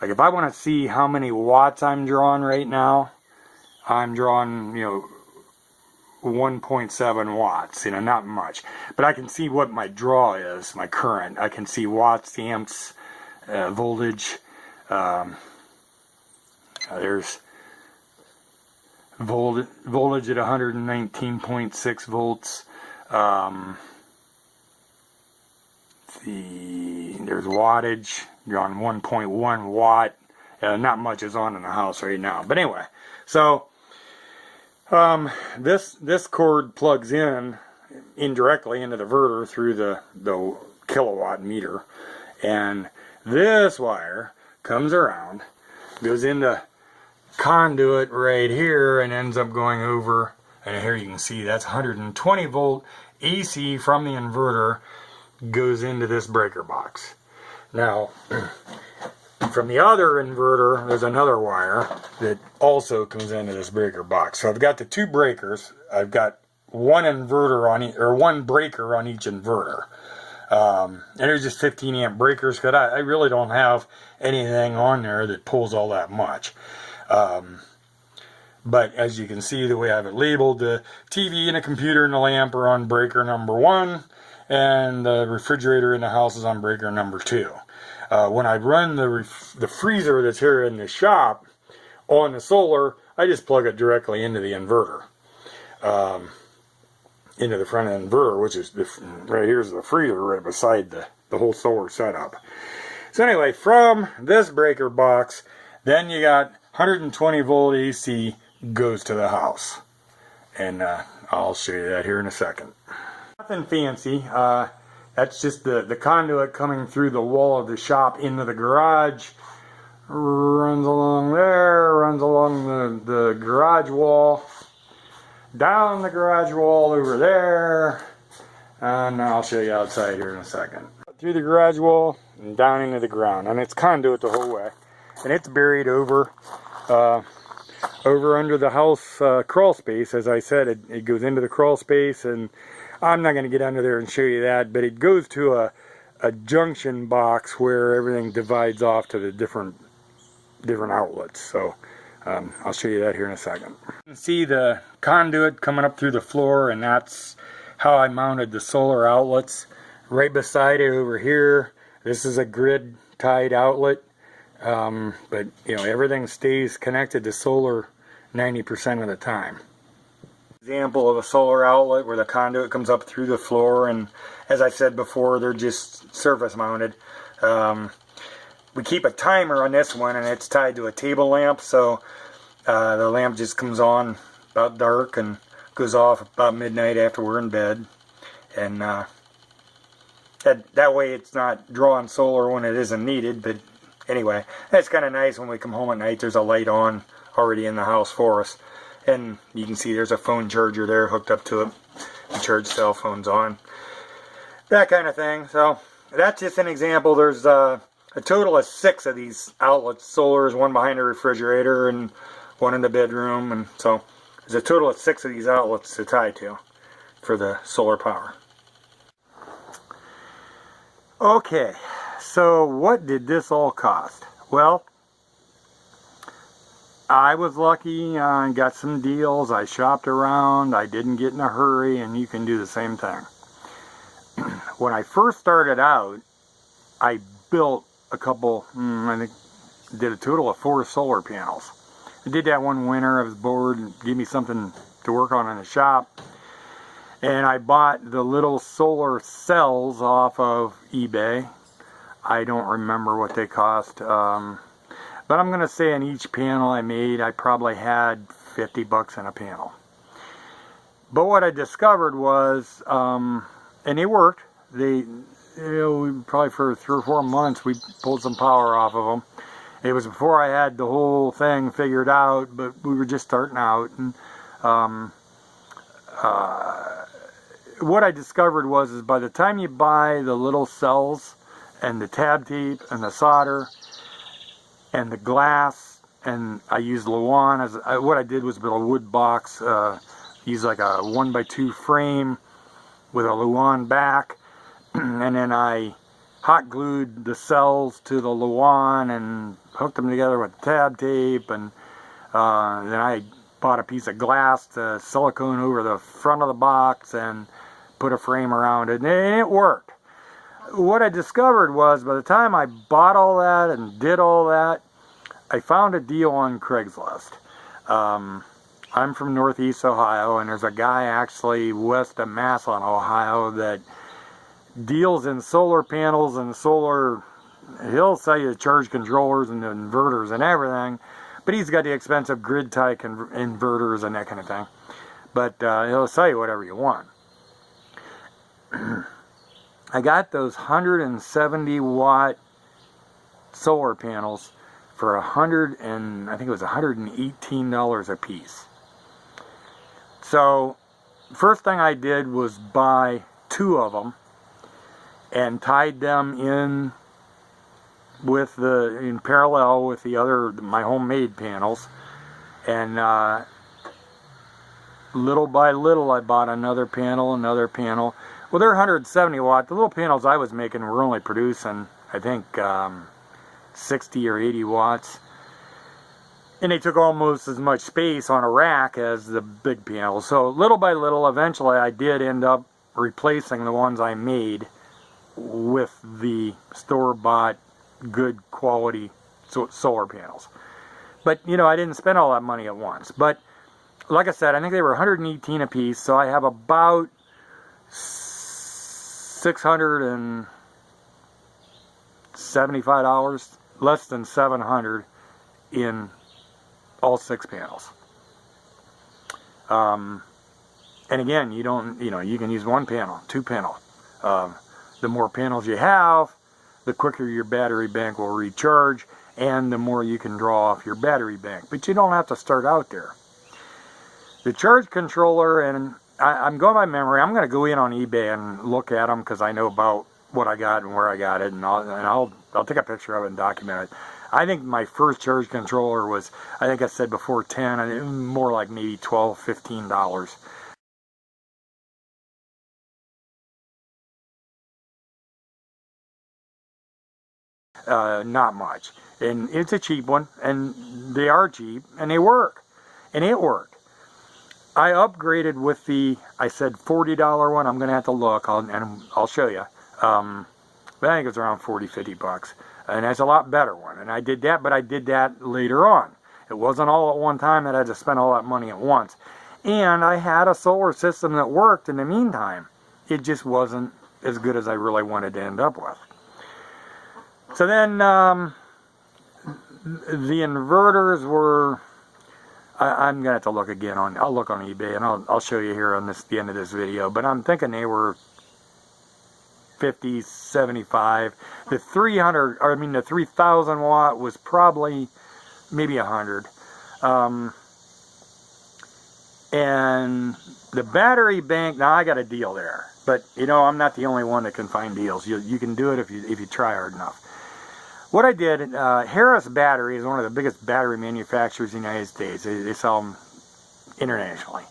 like if I want to see how many watts I'm drawing right now, I'm drawing, you know, 1.7 watts, you know, not much. But I can see what my draw is, my current. I can see watts, amps, voltage. There's voltage at 119.6 volts. There's wattage. You're on 1.1 watt. Not much is on in the house right now. But anyway, so This cord plugs in indirectly into the inverter through the kilowatt meter, and this wire comes around, goes into conduit right here, and ends up going over, and here you can see that's 120 volt AC from the inverter goes into this breaker box. Now from the other inverter there's another wire that also comes into this breaker box. So I've got the two breakers. I've got one inverter on one breaker on each inverter. And there's just 15 amp breakers because I really don't have anything on there that pulls all that much. But as you can see, the way I have it labeled, the TV and the computer and the lamp are on breaker number 1, and the refrigerator in the house is on breaker number 2. When I run the freezer that's here in the shop on the solar, I just plug it directly into the inverter. Into the front of the inverter, which is right here's the freezer right beside the whole solar setup. So anyway, from this breaker box, then you got 120 volt AC goes to the house, and I'll show you that here in a second. Nothing fancy. That's just the conduit coming through the wall of the shop into the garage. Runs along there, runs along the garage wall, down the garage wall over there, and I'll show you outside here in a second. Through the garage wall and down into the ground, and it's conduit the whole way, and it's buried over under the house crawl space. As I said, it goes into the crawl space, and I'm not going to get under there and show you that, but it goes to a junction box where everything divides off to the different outlets. So I'll show you that here in a second. You can see the conduit coming up through the floor, and that's how I mounted the solar outlets. Right beside it over here, this is a grid tied outlet, but you know, everything stays connected to solar 90% of the time. Example of a solar outlet where the conduit comes up through the floor, and as I said before, they're just surface mounted. We keep a timer on this one, and it's tied to a table lamp, so the lamp just comes on about dark and goes off about midnight after we're in bed, and that way it's not drawing solar when it isn't needed. But anyway, that's kind of nice. When we come home at night, there's a light on already in the house for us, and you can see there's a phone charger there hooked up to it. We charge cell phones on, that kind of thing. So that's just an example. There's a total of 6 of these outlets. Solars, one behind the refrigerator and one in the bedroom, and so there's a total of 6 of these outlets to tie to for the solar power. Okay, so what did this all cost? Well, I was lucky and got some deals. I shopped around. I didn't get in a hurry, and you can do the same thing. When I first started out, I built a couple, I think did a total of 4 solar panels. I did that one winter. I was bored and gave me something to work on in the shop. And I bought the little solar cells off of eBay. I don't remember what they cost. But I'm going to say in each panel I made, I probably had 50 bucks in a panel. But what I discovered was, and they worked. Probably for 3 or 4 months we pulled some power off of them. It was before I had the whole thing figured out, but we were just starting out. And what I discovered was by the time you buy the little cells and the tab tape and the solder and the glass, and I used Luan as what I did was build a wood box, use like a 1x2 frame with a Luan back, and then I hot glued the cells to the Luan and hooked them together with tab tape, and then I bought a piece of glass to silicone over the front of the box and put a frame around it, and it worked. What I discovered was by the time I bought all that and did all that, I found a deal on Craigslist. I'm from Northeast Ohio, and there's a guy actually west of Massillon, Ohio, that deals in solar panels and solar. He'll sell you the charge controllers and the inverters and everything, but he's got the expensive grid tie inverters and that kind of thing. but it'll sell you whatever you want. I got those 170 watt solar panels for I think it was $118 a piece. So first thing I did was buy 2 of them and tied them in parallel with my homemade panels, and little by little I bought another panel. Well, they're 170 watt. The little panels I was making were only producing, I think, 60 or 80 watts. And they took almost as much space on a rack as the big panels. So little by little, eventually I did end up replacing the ones I made with the store-bought, good quality solar panels. But, you know, I didn't spend all that money at once. But, like I said, I think they were 118 a piece, so I have about $675, less than $700 in all 6 panels. And again, you can use 1 panel, 2 panel. The more panels you have, the quicker your battery bank will recharge, and the more you can draw off your battery bank. But you don't have to start out there. The charge controller, and I'm going by memory. I'm going to go in on eBay and look at them because I know about what I got and where I got it, and I'll take a picture of it and document it. I think my first charge controller was, I think I said before, 10, and more like maybe $12, $15. Not much, and it's a cheap one, and they are cheap, and they work, and it worked. I upgraded with I said $40 one. I'm going to have to look, and I'll show you. But I think it's around 40, 50 bucks. And that's a lot better one. And I did that, but I did that later on. It wasn't all at one time that I had to spend all that money at once. And I had a solar system that worked in the meantime. It just wasn't as good as I really wanted to end up with. So then the inverters were... I'm going to have to look again I'll look on eBay, and I'll show you here on the end of this video, but I'm thinking they were 50, 75. The 3,000 watt was probably maybe 100. And the battery bank, now I got a deal there, but you know, I'm not the only one that can find deals. You can do it if you try hard enough. What I did, Harris Battery is one of the biggest battery manufacturers in the United States. They sell them internationally.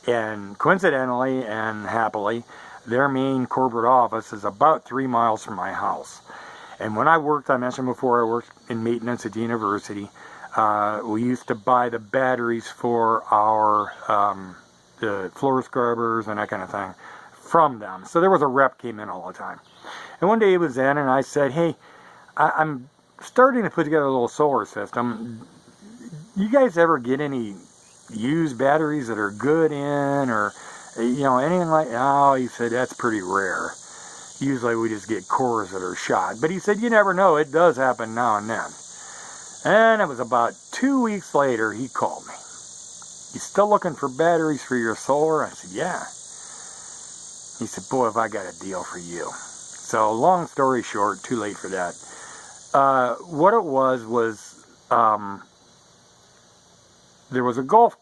And coincidentally and happily, their main corporate office is about 3 miles from my house. And when I mentioned before, I worked in maintenance at the university. We used to buy the batteries for our the floor scrubbers and that kind of thing from them. So there was a rep came in all the time. And one day he was in, and I said, hey, I'm starting to put together a little solar system. You guys ever get any used batteries that are good in, or you know, anything like? Oh, he said, that's pretty rare. Usually we just get cores that are shot. But he said, you never know, it does happen now and then. And it was about 2 weeks later, he called me. You still looking for batteries for your solar? I said, yeah. He said, boy, have I got a deal for you. So long story short, too late for that. What it was there was a golf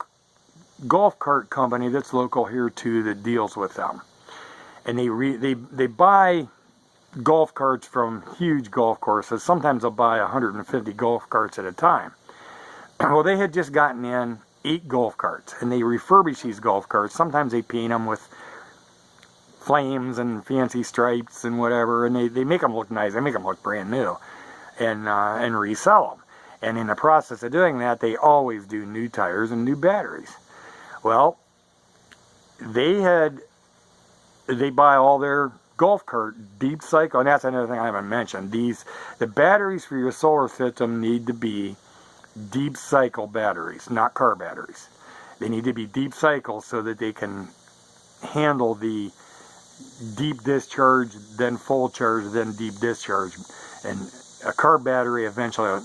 cart company that's local here too that deals with them, and they buy golf carts from huge golf courses. Sometimes they'll buy 150 golf carts at a time. Well, they had just gotten in 8 golf carts, and they refurbish these golf carts. Sometimes they paint them with flames and fancy stripes and whatever, and they make them look nice. They make them look brand new. And resell them. And in the process of doing that, they always do new tires and new batteries. Well, they buy all their golf cart deep cycle, and that's another thing I haven't mentioned. The batteries for your solar system need to be deep cycle batteries, not car batteries. They need to be deep cycle so that they can handle the deep discharge, then full charge, then deep discharge. And a car battery eventually,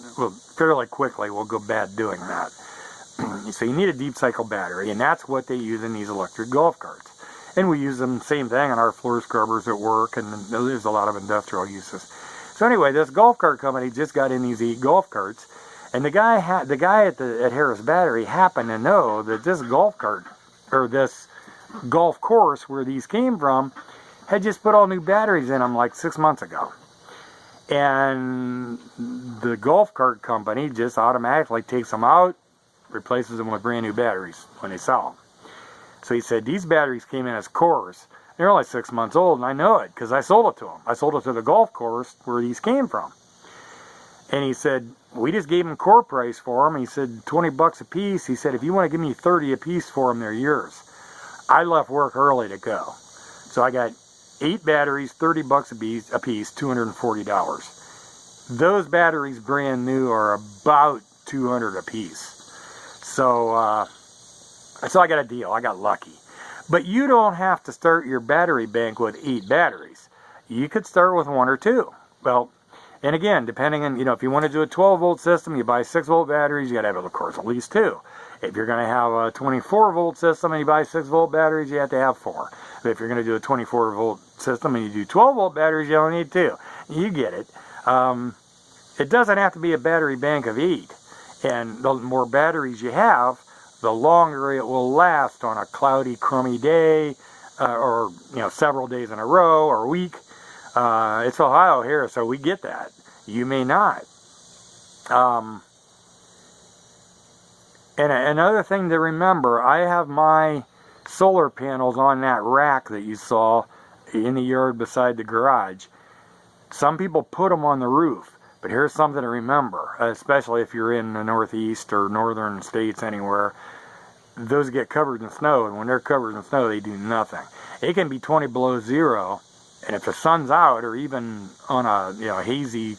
fairly quickly, will go bad doing that. So you need a deep cycle battery, and that's what they use in these electric golf carts. And we use them, same thing, on our floor scrubbers at work, and there's a lot of industrial uses. So anyway, this golf cart company just got in these 8 golf carts, and the guy at Harris Battery happened to know that this golf cart, or this golf course where these came from, had just put all new batteries in them like 6 months ago. And the golf cart company just automatically takes them out, replaces them with brand new batteries when they sell them. So he said, these batteries came in as cores. They're only 6 months old, and I know it because I sold it to them. I sold it to the golf course where these came from. And he said, we just gave them core price for them. He said, 20 bucks a piece. He said, if you want to give me 30 a piece for them, they're yours. I left work early to go. So I got 8 batteries, 30 bucks a piece, $240. Those batteries, brand new, are about $200 a piece. So I got a deal. I got lucky. But you don't have to start your battery bank with 8 batteries. You could start with 1 or 2. Well, and again, depending on, if you want to do a 12-volt system, you buy 6-volt batteries, you got to have, of course, at least 2. If you're going to have a 24-volt system and you buy 6-volt batteries, you have to have 4. But if you're going to do a 24-volt system and you do 12-volt batteries, you only need 2. You get it. It doesn't have to be a battery bank of 8. And the more batteries you have, the longer it will last on a cloudy, crummy day, or several days in a row or a week. It's Ohio here, so we get that. You may not. And another thing to remember, I have my solar panels on that rack that you saw in the yard beside the garage. Some people put them on the roof. But here's something to remember, especially if you're in the Northeast or northern states anywhere. Those get covered in snow, and when they're covered in snow, they do nothing. It can be 20 below zero, and if the sun's out, or even on a hazy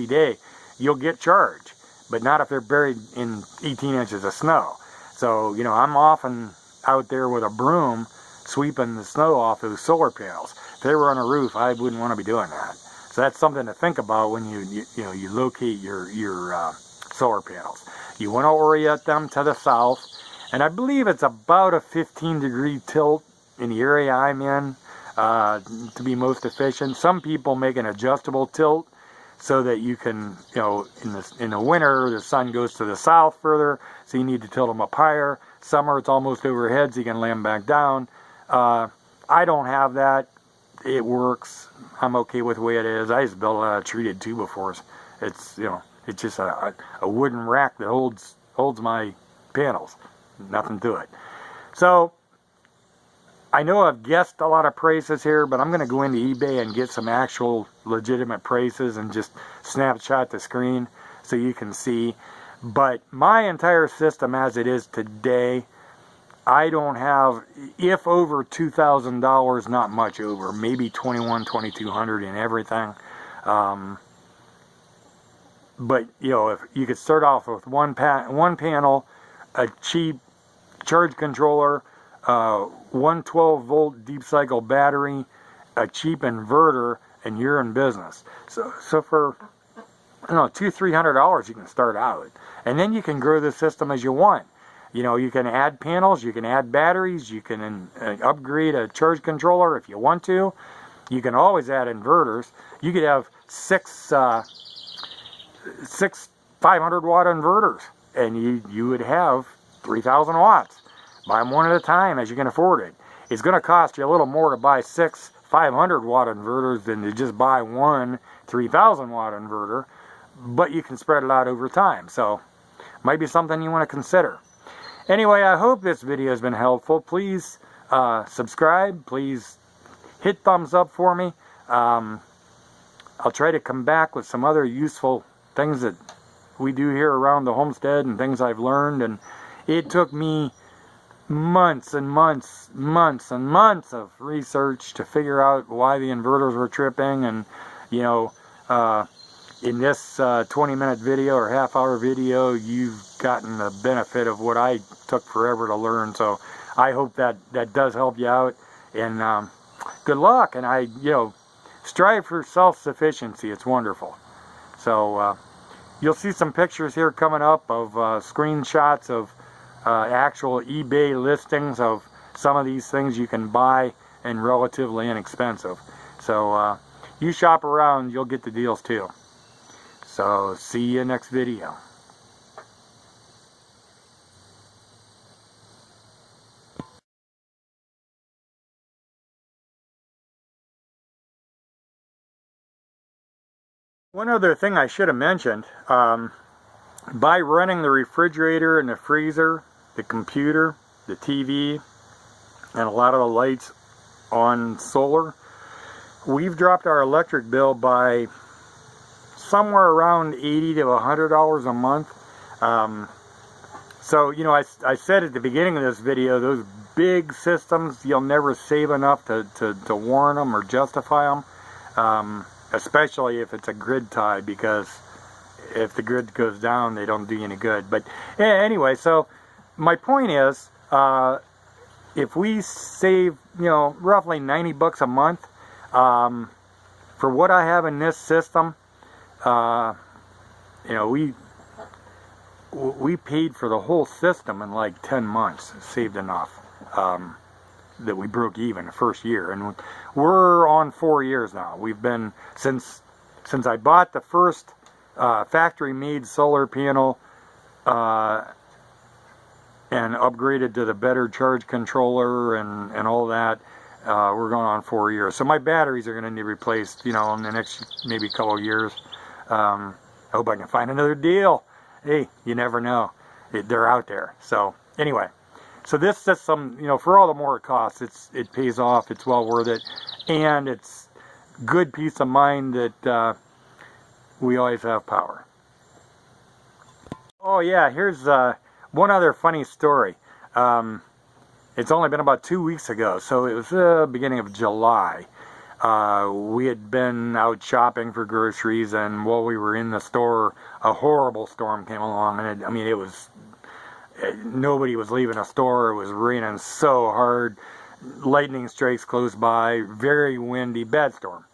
day, you'll get charged. But not if they're buried in 18 inches of snow. So, I'm often out there with a broom sweeping the snow off those solar panels. If they were on a roof, I wouldn't want to be doing that. So that's something to think about when you locate your solar panels. You want to orient them to the south, and I believe it's about a 15-degree tilt in the area I'm in to be most efficient. Some people make an adjustable tilt so that you can, in the winter the sun goes to the south further, so you need to tilt them up higher. Summer it's almost overhead, so you can lay them back down. I don't have that. It works. I'm okay with the way it is. I just built a treated 2x4s. It's it's just a wooden rack that holds my panels. Nothing to it. So I know I've guessed a lot of prices here, but I'm going to go into eBay and get some actual legitimate prices and just snapshot the screen so you can see. But my entire system as it is today, I don't have, if over $2,000, not much over, maybe $2,200 in everything. But if you could start off with one panel, a cheap charge controller, one 12-volt deep cycle battery, a cheap inverter, and you're in business. So for $200-300 you can start out, and then you can grow the system as you want. You can add panels, you can add batteries, you can upgrade a charge controller if you want to. You can always add inverters. You could have six 500-watt inverters, and you would have 3,000 watts. Buy them one at a time as you can afford it. It's going to cost you a little more to buy 6 500-watt inverters than to just buy one 3,000-watt inverter, but you can spread it out over time. So, might be something you want to consider. Anyway, I hope this video has been helpful. Please subscribe. Please hit thumbs up for me. I'll try to come back with some other useful things that we do here around the homestead and things I've learned. And it took me months and months and months of research to figure out why the inverters were tripping. And, in this 20-minute video or half-hour video, you've gotten the benefit of what I took forever to learn. So I hope that does help you out. And good luck. And strive for self-sufficiency. It's wonderful. So you'll see some pictures here coming up of screenshots of actual eBay listings of some of these things you can buy and relatively inexpensive. So you shop around, you'll get the deals too. So see you next video. One other thing I should have mentioned, by running the refrigerator and the freezer, the computer, the TV, and a lot of the lights on solar, we've dropped our electric bill by somewhere around $80 to $100 a month. So, you know, I said at the beginning of this video, those big systems, you'll never save enough to warrant them or justify them. Especially if it's a grid tie, because if the grid goes down, they don't do you any good. But anyway, so my point is, if we save, you know, roughly 90 bucks a month, for what I have in this system, you know, we paid for the whole system in like 10 months, saved enough. That we broke even the first year, and we're on 4 years now. We've been, since I bought the first factory-made solar panel and upgraded to the better charge controller and all that, we're going on 4 years. So my batteries are going to need replaced, you know, in the next maybe couple of years. I hope I can find another deal. Hey, you never know. They're out there. So anyway. So this system, you know, for all the more it costs, it pays off, it's well worth it, and it's good peace of mind that we always have power. Oh yeah, here's one other funny story. It's only been about 2 weeks ago, so it was the beginning of July. We had been out shopping for groceries, and while we were in the store, a horrible storm came along, and I mean, it was... Nobody was leaving the store. It was raining so hard. Lightning strikes close by. Very windy. Bad storm.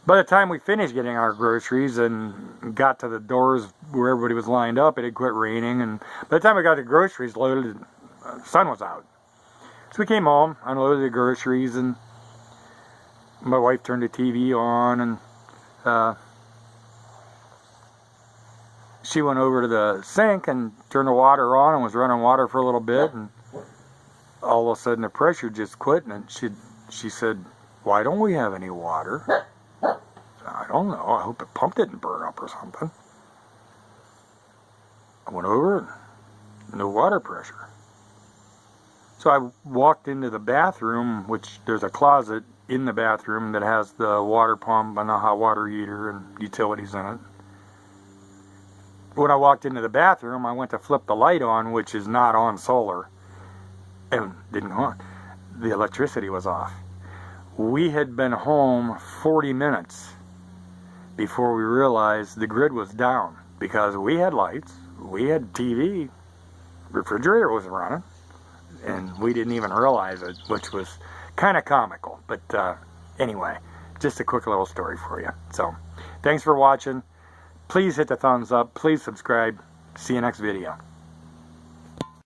By the time we finished getting our groceries and got to the doors where everybody was lined up, it had quit raining. And by the time we got the groceries loaded, the sun was out. So we came home, unloaded the groceries, and my wife turned the TV on, and she went over to the sink and turned the water on and was running water for a little bit, and all of a sudden the pressure just quit, and she said, "Why don't we have any water?" I don't know. I hope the pump didn't burn up or something. I went over and no water pressure. So I walked into the bathroom, which there's a closet in the bathroom that has the water pump and a hot water heater and utilities in it. When I walked into the bathroom, I went to flip the light on, which is not on solar, and didn't go on. The electricity was off. We had been home 40 minutes before we realized the grid was down, because we had lights, we had TV, refrigerator was running, and we didn't even realize it, which was kind of comical. But anyway, just a quick little story for you. So, thanks for watching. Please hit the thumbs up. Please subscribe. See you next video.